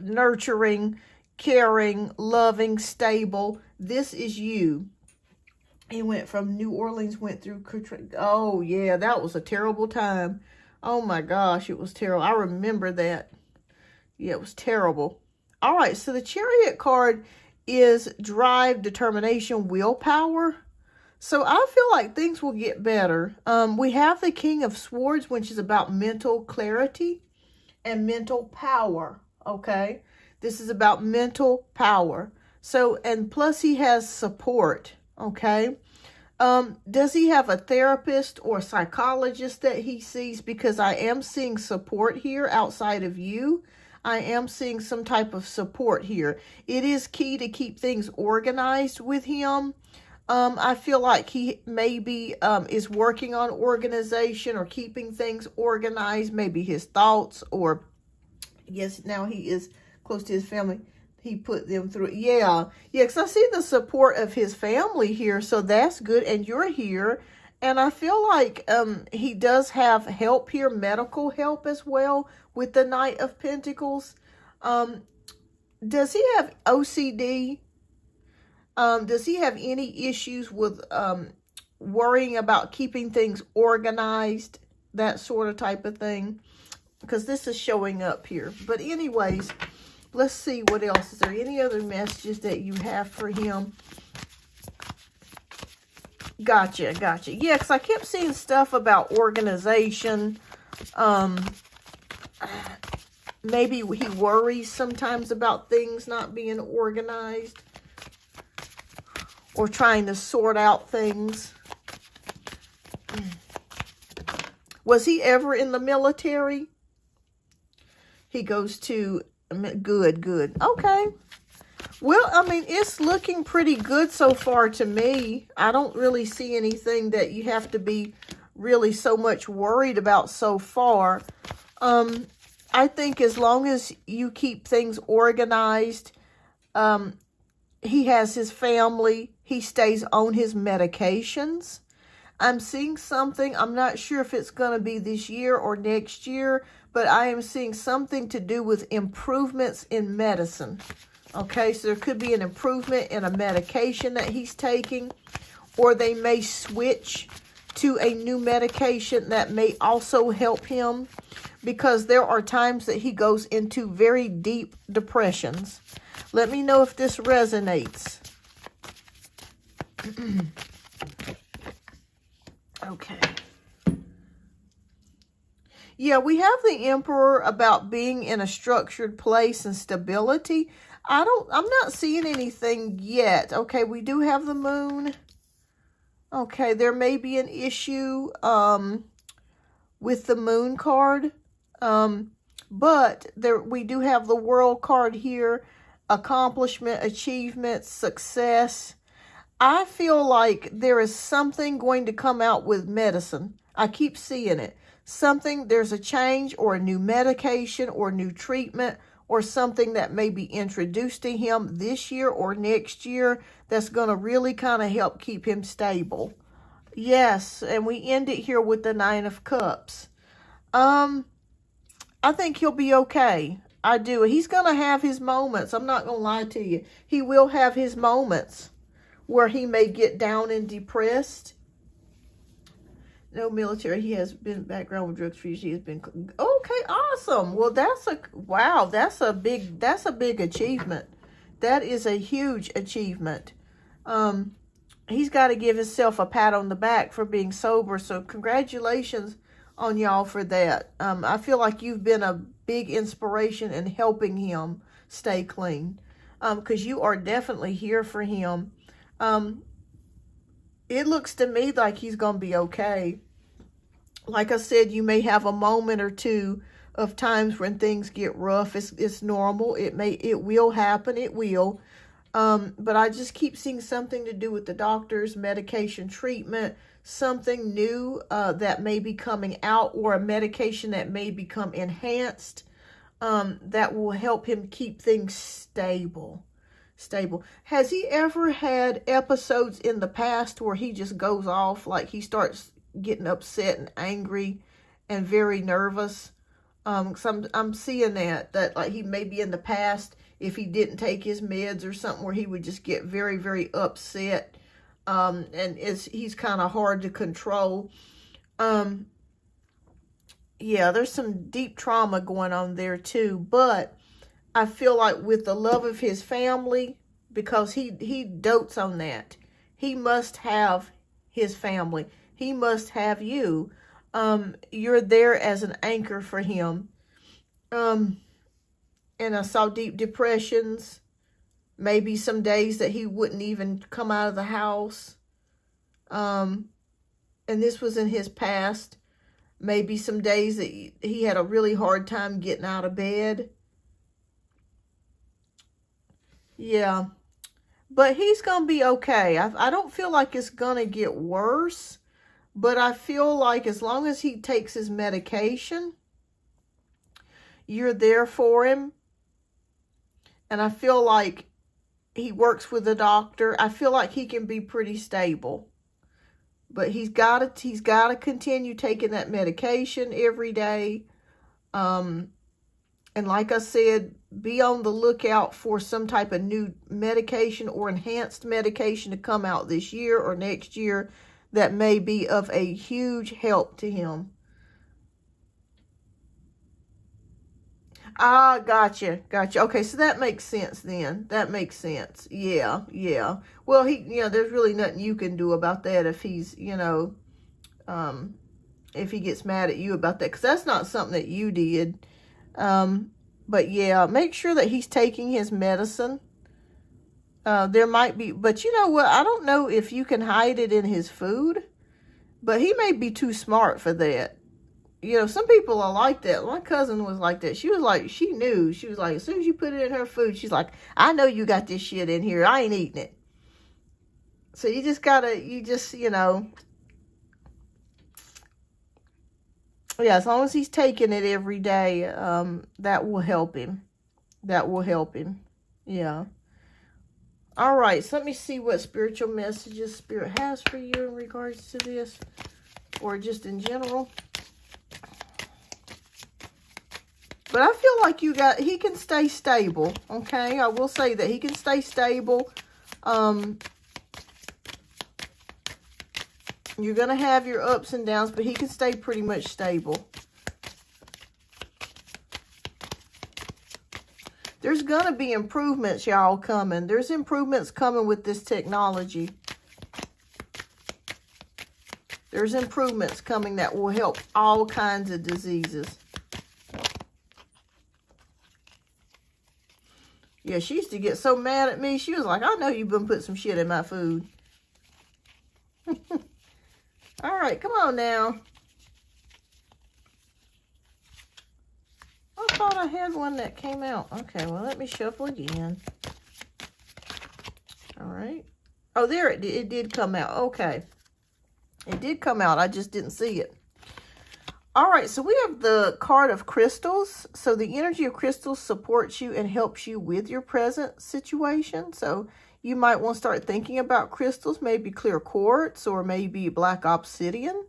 nurturing, caring, loving, stable. This is you. He went from New Orleans, went through, oh yeah, that was a terrible time. Oh my gosh, it was terrible. I remember that. Yeah, it was terrible. All right, so the Chariot card is drive, determination, willpower. So I feel like things will get better. We have the King of Swords, which is about mental clarity and mental power, okay? This is about mental power. So, and plus he has support, okay? Does he have a therapist or psychologist that he sees? Because I am seeing support here outside of you. I am seeing some type of support here. It is key to keep things organized with him. I feel like he maybe is working on organization or keeping things organized, maybe his thoughts, or yes, now he is close to his family. He put them through. Yeah, because I see the support of his family here, so that's good. And you're here. And I feel like he does have help here, medical help as well, with the Knight of Pentacles. Does he have OCD? Does he have any issues with worrying about keeping things organized, that sort of type of thing? Because this is showing up here. But anyways, let's see what else. Is there any other messages that you have for him? Gotcha, gotcha. Yeah, because I kept seeing stuff about organization. Maybe he worries sometimes about things not being organized, or trying to sort out things. Was he ever in the military? He goes to, good, good. Okay. Well, I mean, it's looking pretty good so far to me. I don't really see anything that you have to be really so much worried about so far. I think as long as you keep things organized, he has his family, he stays on his medications. I'm seeing something, I'm not sure if it's going to be this year or next year, but I am seeing something to do with improvements in medicine. Okay, so there could be an improvement in a medication that he's taking, or they may switch to a new medication that may also help him, because there are times that he goes into very deep depressions. Let me know if this resonates. Okay. Yeah, we have the Emperor about being in a structured place and stability. I'm not seeing anything yet. Okay, we do have the Moon. Okay, there may be an issue with the Moon card. But we do have the World card here. Accomplishment, achievement, success. I feel like there is something going to come out with medicine. I keep seeing it. There's a change or a new medication or new treatment or something that may be introduced to him this year or next year that's going to really kind of help keep him stable. Yes, and we end it here with the Nine of Cups. I think he'll be okay. I do. He's going to have his moments. I'm not going to lie to you. He will have his moments where he may get down and depressed. No military. He has been background with drugs free. He has been okay. Awesome. Well, that's a big achievement. That is a huge achievement. He's got to give himself a pat on the back for being sober. So congratulations on y'all for that. I feel like you've been a big inspiration in helping him stay clean. Because you are definitely here for him. It looks to me like he's going to be okay. Like I said, you may have a moment or two of times when things get rough. It's normal. It will happen. It will. But I just keep seeing something to do with the doctors, medication, treatment, something new that may be coming out, or a medication that may become enhanced that will help him keep things stable. Has he ever had episodes in the past where he just goes off, like he starts getting upset and angry and very nervous? I'm seeing that like he may be in the past, if he didn't take his meds or something, where he would just get very, very upset. And he's kind of hard to control. Yeah, there's some deep trauma going on there too, but I feel like with the love of his family, because he dotes on that. He must have his family. He must have you. You're there as an anchor for him. And I saw deep depressions. Maybe some days that he wouldn't even come out of the house. And this was in his past. Maybe some days that he had a really hard time getting out of bed. Yeah. But he's going to be okay. I don't feel like it's going to get worse. But I feel like as long as he takes his medication, you're there for him. And I feel like he works with a doctor. I feel like he can be pretty stable. But he's got to continue taking that medication every day. And like I said, be on the lookout for some type of new medication or enhanced medication to come out this year or next year that may be of a huge help to him. Ah, gotcha. Okay, so that makes sense then. That makes sense. Yeah. Well, there's really nothing you can do about that if he's, if he gets mad at you about that, because that's not something that you did. But yeah, make sure that he's taking his medicine. There might be, but you know what? I don't know if you can hide it in his food, but he may be too smart for that. You know, some people are like that. My cousin was like that. She was like, she knew. She was like, as soon as you put it in her food, she's like, I know you got this shit in here. I ain't eating it. So you just gotta, you know, yeah, as long as he's taking it every day, that will help him. That will help him. Yeah. All right, so let me see what spiritual messages Spirit has for you in regards to this, or just in general. But I feel like he can stay stable, okay? I will say that he can stay stable. You're going to have your ups and downs, but he can stay pretty much stable. There's going to be improvements, y'all, coming. There's improvements coming with this technology. There's improvements coming that will help all kinds of diseases. Yeah, she used to get so mad at me. She was like, I know you've been putting some shit in my food. All right, come on now. I thought I had one that came out. Okay, well, let me shuffle again. All right. Oh, there it did come out. Okay. It did come out. I just didn't see it. All right, so we have the card of crystals. So the energy of crystals supports you and helps you with your present situation. So you might want to start thinking about crystals, maybe clear quartz or maybe black obsidian,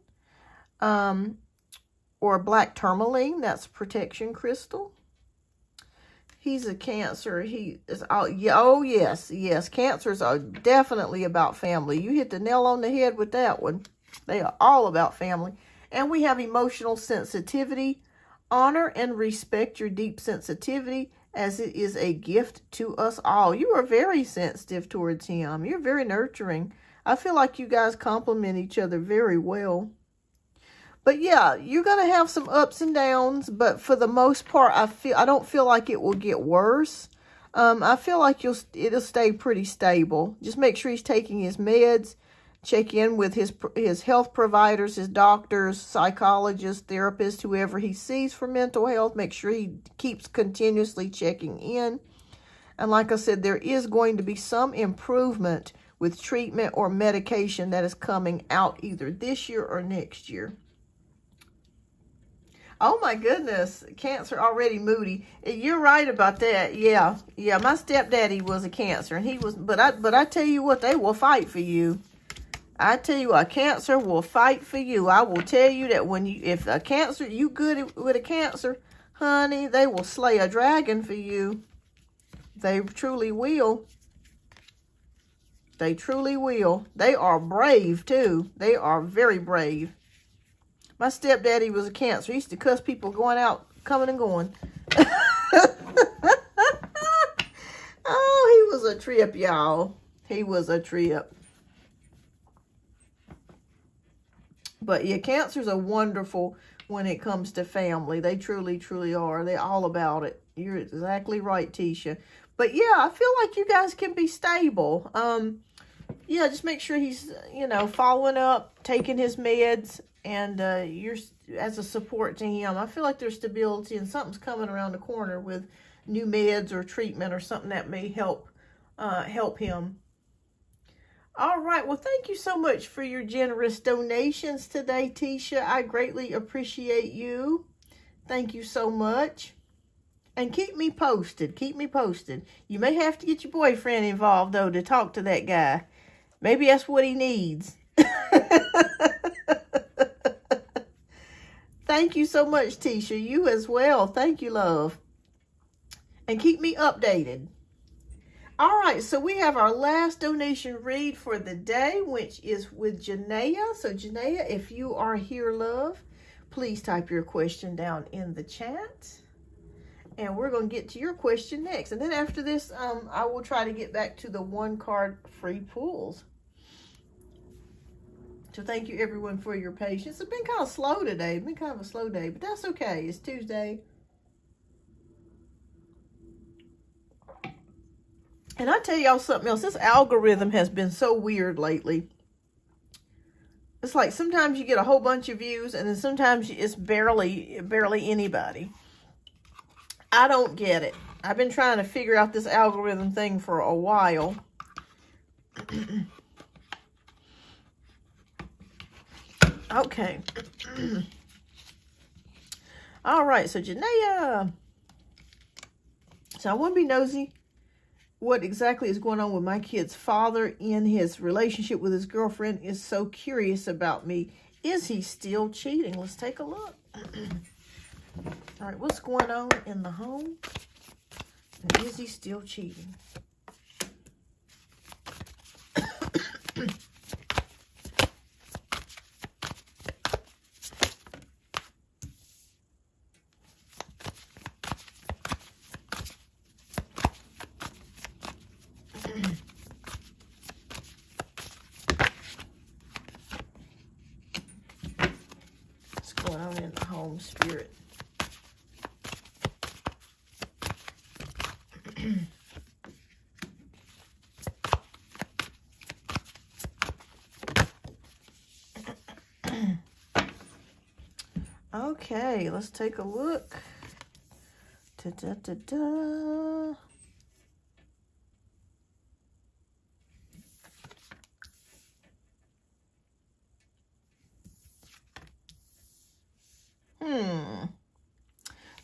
or black tourmaline. That's protection crystal. He's a Cancer. He is, oh yes. Cancers are definitely about family. You hit the nail on the head with that one. They are all about family. And we have emotional sensitivity. Honor and respect your deep sensitivity, as it is a gift to us all. You are very sensitive towards him. You're very nurturing. I feel like you guys complement each other very well. But yeah, you're going to have some ups and downs, but for the most part, I don't feel like it will get worse. I feel like it'll stay pretty stable. Just make sure he's taking his meds. Check in with his health providers, his doctors, psychologists, therapists, whoever he sees for mental health. Make sure he keeps continuously checking in. And like I said, there is going to be some improvement with treatment or medication that is coming out either this year or next year. Oh my goodness, Cancer already moody. You're right about that. Yeah. My stepdaddy was a Cancer, and he was. But I tell you what, they will fight for you. I tell you, a Cancer will fight for you. I will tell you that if a Cancer, you good with a Cancer, honey, they will slay a dragon for you. They truly will. They truly will. They are brave too. They are very brave. My stepdaddy was a Cancer. He used to cuss people going out, coming and going. Oh, he was a trip, y'all. He was a trip. But yeah, Cancers are wonderful when it comes to family. They truly, truly are. They're all about it. You're exactly right, Tisha. But yeah, I feel like you guys can be stable. Yeah, just make sure he's, following up, taking his meds, and you're as a support to him. I feel like there's stability, and something's coming around the corner with new meds or treatment or something that may help him. All right. Well, thank you so much for your generous donations today, Tisha. I greatly appreciate you. Thank you so much. And keep me posted. Keep me posted. You may have to get your boyfriend involved, though, to talk to that guy. Maybe that's what he needs. Thank you so much, Tisha. You as well. Thank you, love. And keep me updated. All right, so we have our last donation read for the day, which is with Janaea. So, Janaea, if you are here, love, please type your question down in the chat. And we're going to get to your question next. And then after this, I will try to get back to the one-card free pulls. So thank you, everyone, for your patience. It's been kind of slow today. It's been kind of a slow day, but that's okay. It's Tuesday. And I tell y'all something else. This algorithm has been so weird lately. It's like sometimes you get a whole bunch of views and then sometimes it's barely anybody. I don't get it. I've been trying to figure out this algorithm thing for a while. Okay. All right, so Janaea. So I want to be nosy what exactly is going on with my kid's father in his relationship with his girlfriend. Is so curious about me. Is he still cheating? Let's take a look. All right, what's going on in the home? And is he still cheating? What's going on in the home, Spirit? Okay, let's take a look. Da-da-da-da.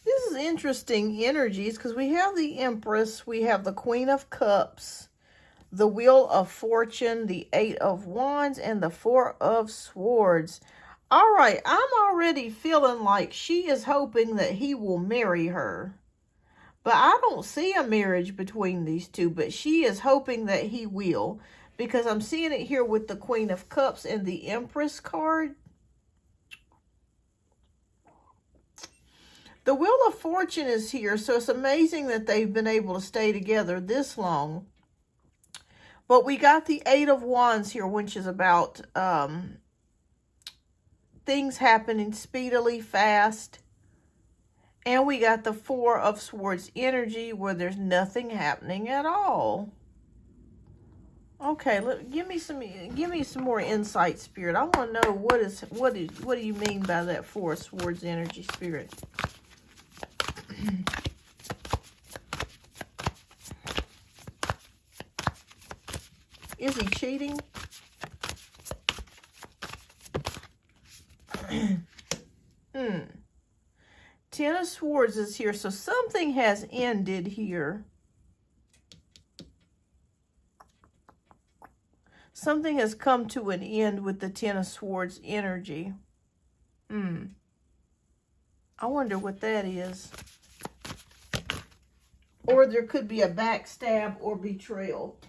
This is interesting energies because we have the Empress, we have the Queen of Cups, the Wheel of Fortune, the Eight of Wands, and the Four of Swords. All right, I'm already feeling like she is hoping that he will marry her. But I don't see a marriage between these two, but she is hoping that he will. Because I'm seeing it here with the Queen of Cups and the Empress card. The Wheel of Fortune is here, so it's amazing that they've been able to stay together this long. But we got the Eight of Wands here, which is about things happening speedily, fast. And we got the Four of Swords energy where there's nothing happening at all. Okay, give me some more insight, Spirit. I want to know what do you mean by that Four of Swords energy, Spirit? Is he cheating? Ten of Swords is here, so something has ended here. Something has come to an end with the Ten of Swords energy. I wonder what that is. Or there could be a backstab or betrayal.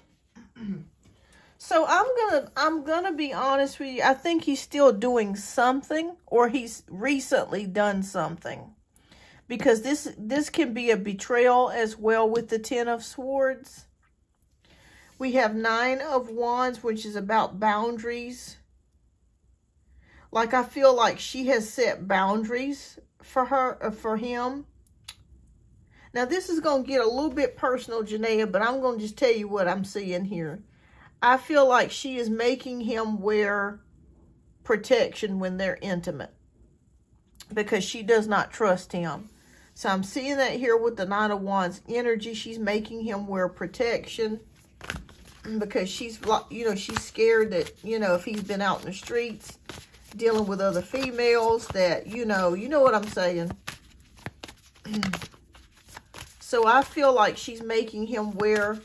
So I'm gonna be honest with you. I think he's still doing something, or he's recently done something. Because this can be a betrayal as well with the Ten of Swords. We have Nine of Wands, which is about boundaries. Like, I feel like she has set boundaries for him. Now, this is going to get a little bit personal, Janaea, but I'm going to just tell you what I'm seeing here. I feel like she is making him wear protection when they're intimate, because she does not trust him. So I'm seeing that here with the Nine of Wands energy. She's making him wear protection because she's, she's scared that, if he's been out in the streets dealing with other females, that, you know what I'm saying. So I feel like she's making him wear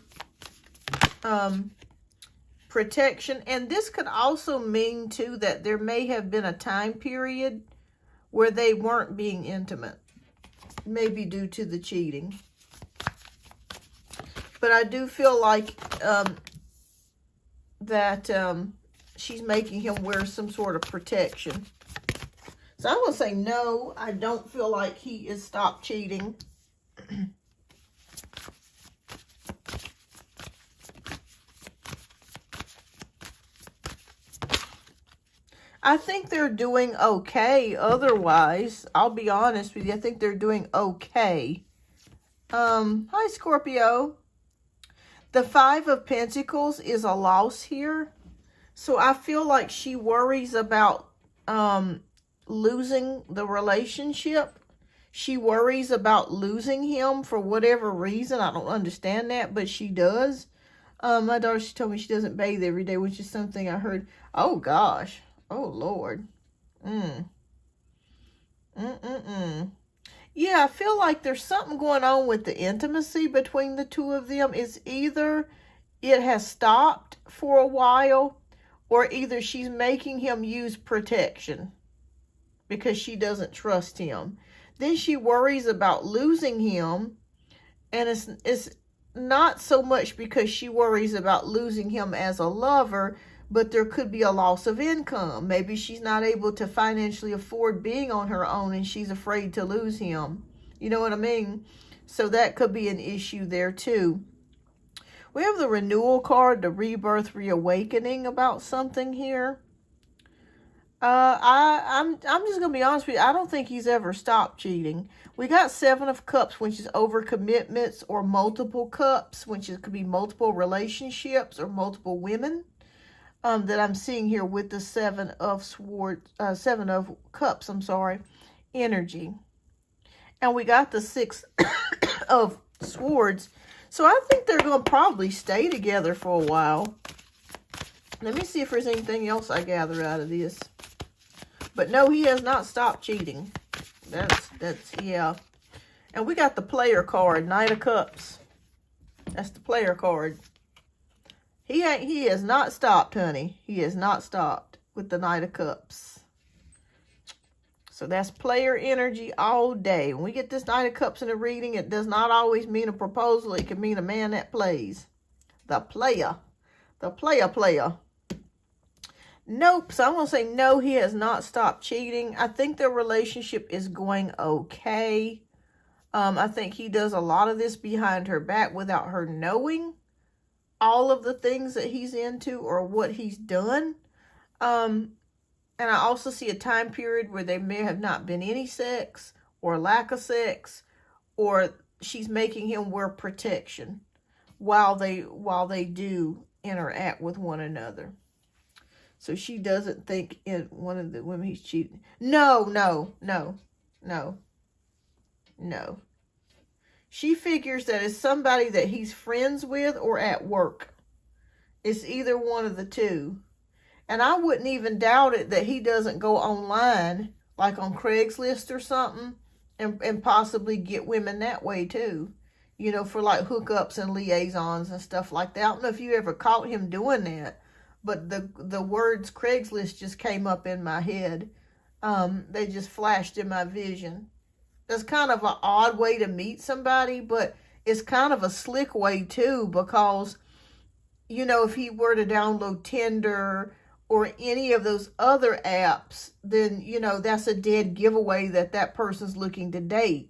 protection. And this could also mean, too, that there may have been a time period where they weren't being intimate. Maybe due to the cheating. But I do feel like that she's making him wear some sort of protection. So I'm going to say no, I don't feel like he is stopped cheating. I think they're doing okay otherwise. I'll be honest with you. I think they're doing okay. Hi, Scorpio. The Five of Pentacles is a loss here. So I feel like she worries about losing the relationship. She worries about losing him for whatever reason. I don't understand that, but she does. My daughter, she told me she doesn't bathe every day, which is something I heard. Oh, gosh. Oh, Lord. Yeah, I feel like there's something going on with the intimacy between the two of them. It's either it has stopped for a while, or either she's making him use protection because she doesn't trust him. Then she worries about losing him, and it's not so much because she worries about losing him as a lover, but there could be a loss of income. Maybe she's not able to financially afford being on her own and she's afraid to lose him. You know what I mean? So that could be an issue there too. We have the renewal card, the rebirth, reawakening about something here. I'm just gonna be honest with you. I don't think he's ever stopped cheating. We got 7 of Cups, which is overcommitments, or multiple cups, which could be multiple relationships or multiple women. That I'm seeing here with the 7 of Cups. I'm sorry, energy, and we got the 6 of Swords. So I think they're gonna probably stay together for a while. Let me see if there's anything else I gather out of this. But no, he has not stopped cheating. Yeah. And we got the player card, Knight of Cups. That's the player card. He has not stopped, honey. He has not stopped with the Knight of Cups. So that's player energy all day. When we get this Knight of Cups in a reading, it does not always mean a proposal. It can mean a man that plays. The player. The player. Nope. So I'm going to say no, he has not stopped cheating. I think their relationship is going okay. I think he does a lot of this behind her back without her knowing all of the things that he's into or what he's done. And I also see a time period where there may have not been any sex or lack of sex, or she's making him wear protection while they do interact with one another. So she doesn't think in one of the women he's cheating. No. She figures that it's somebody that he's friends with or at work. It's either one of the two. And I wouldn't even doubt it that he doesn't go online, like on Craigslist or something, and possibly get women that way too. You know, for like hookups and liaisons and stuff like that. I don't know if you ever caught him doing that. But the words Craigslist just came up in my head. They just flashed in my vision. That's kind of an odd way to meet somebody, but it's kind of a slick way too, because, you know, if he were to download Tinder or any of those other apps, then, you know, that's a dead giveaway that person's looking to date.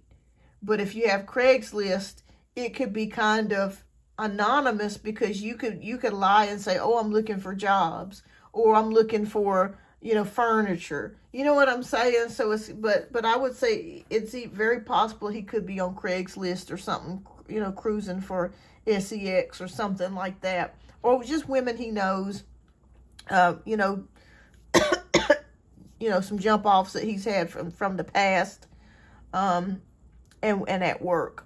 But if you have Craigslist, it could be kind of anonymous, because you could lie and say, oh, I'm looking for jobs, or I'm looking for, you know, furniture. You know what I'm saying? So it's, but I would say it's very possible he could be on Craigslist or something, you know, cruising for sex or something like that, or just women he knows, you know, some jump offs that he's had from the past, and at work.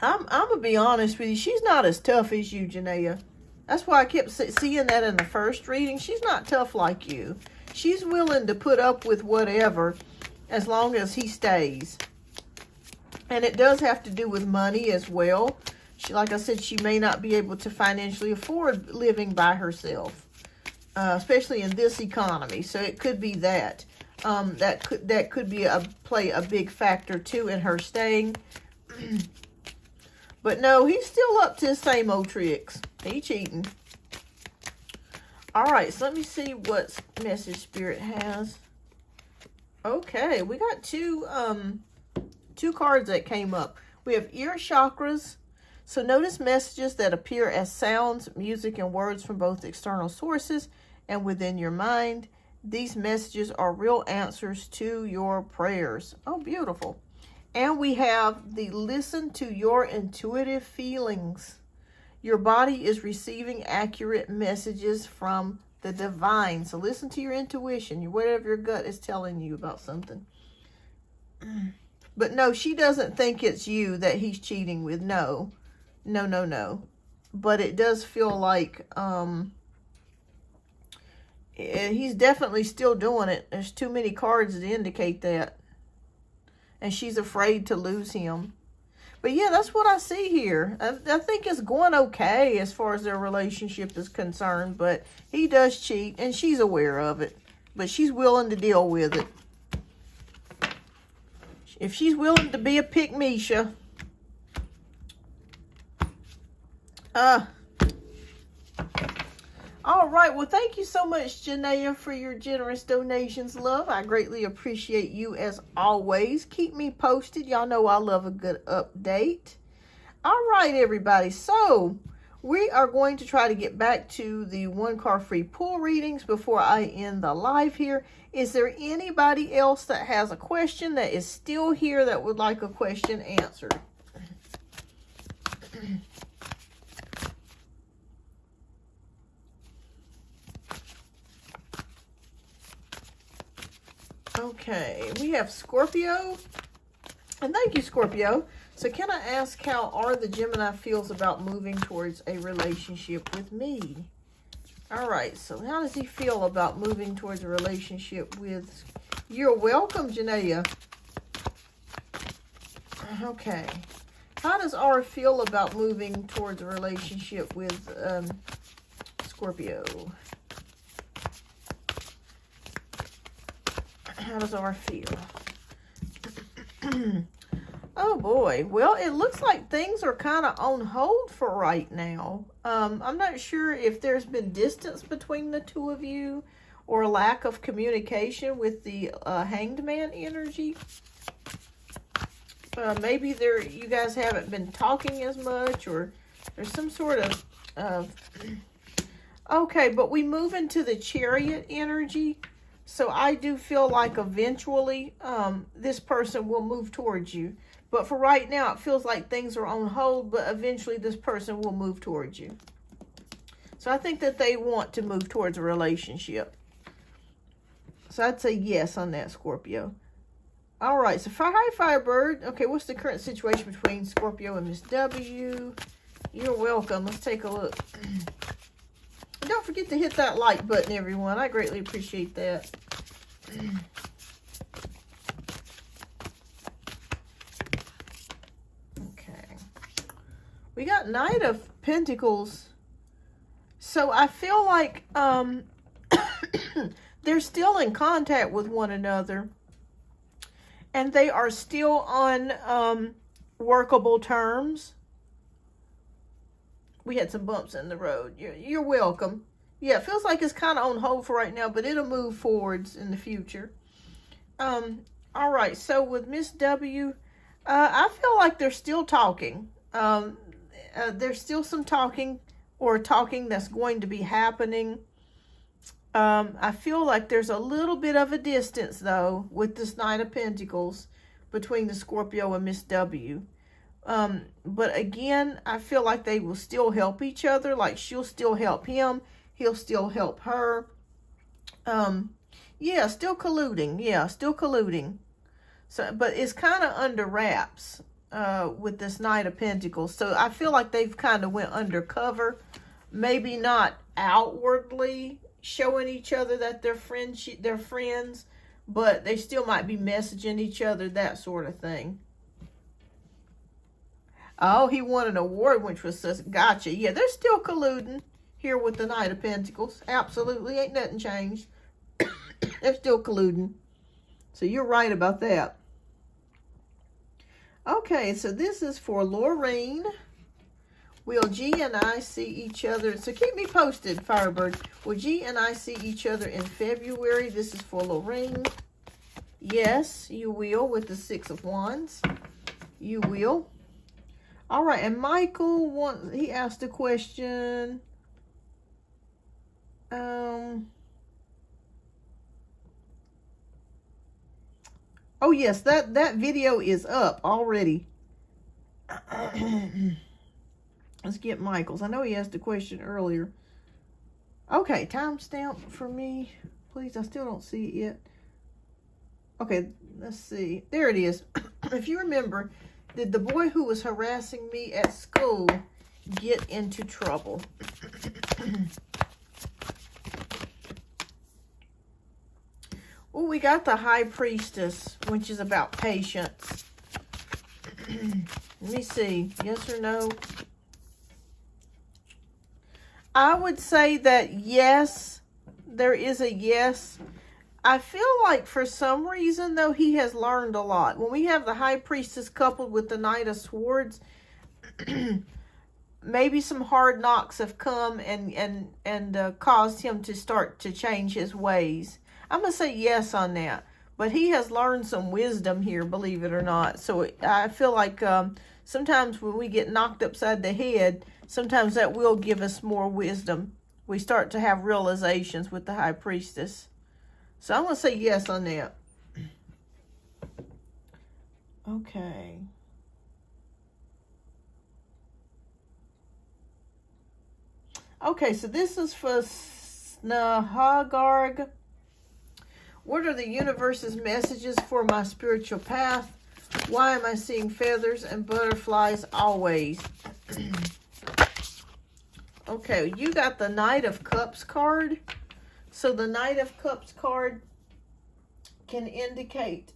I'm going to be honest with you. She's not as tough as you, Janaea. That's why I kept seeing that in the first reading. She's not tough like you. She's willing to put up with whatever as long as he stays. And it does have to do with money as well. Like I said, she may not be able to financially afford living by herself, especially in this economy. So it could be that. That could be play a big factor too in her staying. But no, he's still up to his same old tricks. He cheating. All right, so let me see what message Spirit has. Okay, we got two cards that came up. We have ear chakras. So notice messages that appear as sounds, music, and words from both external sources and within your mind. These messages are real answers to your prayers. Oh, beautiful. And we have the listen to your intuitive feelings. Your body is receiving accurate messages from the divine. So listen to your intuition, whatever your gut is telling you about something. But no, she doesn't think it's you that he's cheating with. No. No, no, no. But it does feel like he's definitely still doing it. There's too many cards to indicate that. And she's afraid to lose him. But yeah, that's what I see here. I think it's going okay as far as their relationship is concerned. But he does cheat, and she's aware of it. But she's willing to deal with it. If she's willing to be a pick-Misha. All right. Well, thank you so much, Janaea, for your generous donations, love. I greatly appreciate you as always. Keep me posted. Y'all know I love a good update. All right, everybody. So we are going to try to get back to the 1-card free pool readings before I end the live here. Is there anybody else that has a question that is still here that would like a question answered? Okay, we have Scorpio. And thank you, Scorpio. So can I ask how are the Gemini feels about moving towards a relationship with me? All right, so how does he feel about moving towards a relationship with... You're welcome, Janaea. Okay. How does R feel about moving towards a relationship with Scorpio? How does R feel? Oh boy. Well, it looks like things are kind of on hold for right now. I'm not sure if there's been distance between the two of you or lack of communication with the Hanged Man energy. Maybe you guys haven't been talking as much, or there's some sort of okay, but we move into the Chariot energy. So I do feel like eventually this person will move towards you. But for right now, it feels like things are on hold, but eventually this person will move towards you. So I think that they want to move towards a relationship. So I'd say yes on that, Scorpio. All right, so hi, Firebird. Okay, what's the current situation between Scorpio and Miss W? You're welcome. Let's take a look. Don't forget to hit that like button, everyone. I greatly appreciate that. Okay. We got Knight of Pentacles. So I feel like they're still in contact with one another. And they are still on workable terms. We had some bumps in the road. You're welcome. Yeah, it feels like it's kind of on hold for right now, but it'll move forwards in the future. All right, so with Miss W, I feel like they're still talking. There's still some talking that's going to be happening. I feel like there's a little bit of a distance, though, with this Knight of Pentacles between the Scorpio and Miss W. But again, I feel like they will still help each other. Like she'll still help him. He'll still help her. Yeah, still colluding. Yeah, still colluding. So, but it's kind of under wraps with this Knight of Pentacles. So I feel like they've kind of went undercover. Maybe not outwardly showing each other that they're friends, but they still might be messaging each other, that sort of thing. Oh, he won an award, which was gotcha. Yeah, they're still colluding here with the Knight of Pentacles. Absolutely, ain't nothing changed. They're still colluding. So you're right about that. Okay, so this is for Lorraine. Will G and I see each other? So keep me posted, Firebird. Will G and I see each other in February? This is for Lorraine. Yes, you will with the 6 of Wands. You will. All right, and Michael, he asked a question. Oh, yes, that video is up already. Let's get Michael's. I know he asked a question earlier. Okay, timestamp for me. Please, I still don't see it yet. Okay, let's see. There it is. If you remember, did the boy who was harassing me at school get into trouble? Well, we got the High Priestess, which is about patience. Let me see. Yes or no? I would say that yes. There is a yes. I feel like for some reason, though, he has learned a lot. When we have the High Priestess coupled with the Knight of Swords, maybe some hard knocks have come and caused him to start to change his ways. I'm going to say yes on that. But he has learned some wisdom here, believe it or not. So I feel like sometimes when we get knocked upside the head, sometimes that will give us more wisdom. We start to have realizations with the High Priestess. So I'm going to say yes on that. Okay. Okay, so this is for Snahagarg. What are the universe's messages for my spiritual path? Why am I seeing feathers and butterflies always? Okay, you got the Knight of Cups card. So the Knight of Cups card can indicate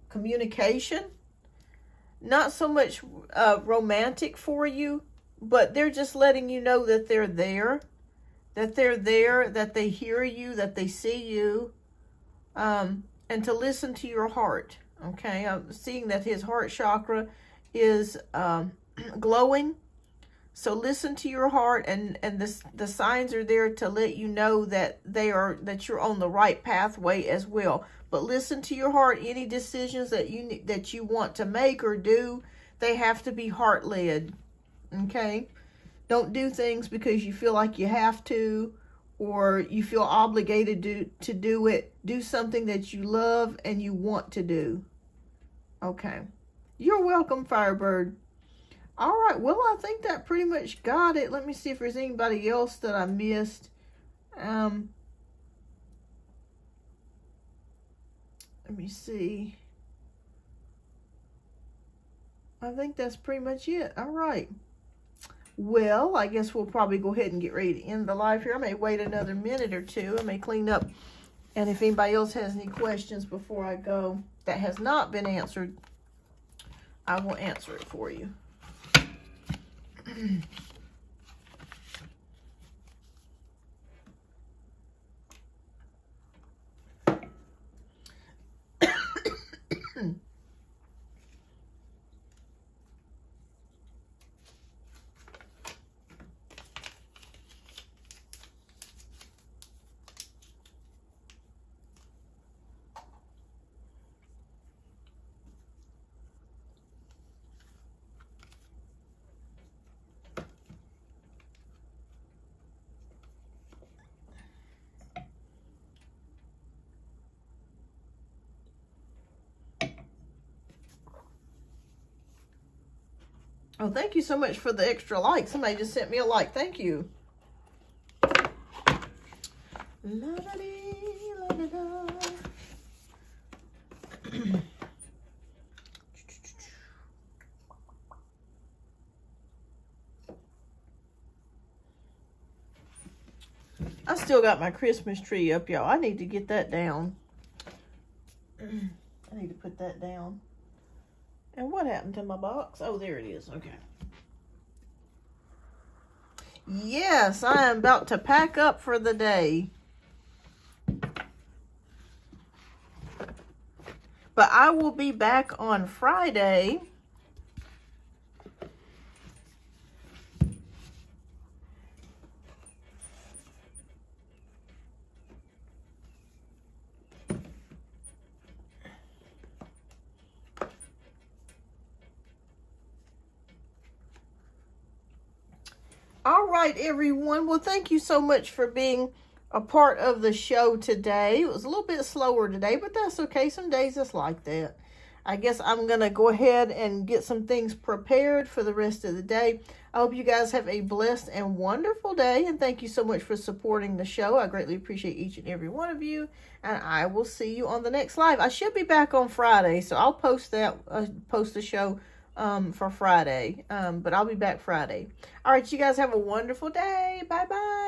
communication. Not so much romantic for you, but they're just letting you know that they're there. That they're there, that they hear you, that they see you. And to listen to your heart. Okay, I'm seeing that his heart chakra is glowing. So listen to your heart, and the signs are there to let you know that that you're on the right pathway as well. But listen to your heart. Any decisions that you want to make or do, they have to be heart led. Okay, don't do things because you feel like you have to, or you feel obligated to do it. Do something that you love and you want to do. Okay, you're welcome, Firebird. All right, well, I think that pretty much got it. Let me see if there's anybody else that I missed. Let me see. I think that's pretty much it. All right. Well, I guess we'll probably go ahead and get ready to end the live here. I may wait another minute or two. I may clean up. And if anybody else has any questions before I go that has not been answered, I will answer it for you. Oh, thank you so much for the extra like. Somebody just sent me a like. Thank you. La-da-dee, la-da-da. I still got my Christmas tree up, y'all. I need to get that down. I need to put that down. And what happened to my box? Oh, there it is. Okay. Yes, I am about to pack up for the day. But I will be back on Friday. All right, everyone. Well, thank you so much for being a part of the show today. It was a little bit slower today, but that's okay. Some days it's like that. I guess I'm going to go ahead and get some things prepared for the rest of the day. I hope you guys have a blessed and wonderful day, and thank you so much for supporting the show. I greatly appreciate each and every one of you, and I will see you on the next live. I should be back on Friday, so I'll post the show for Friday, but I'll be back Friday. All right, you guys have a wonderful day. Bye-bye.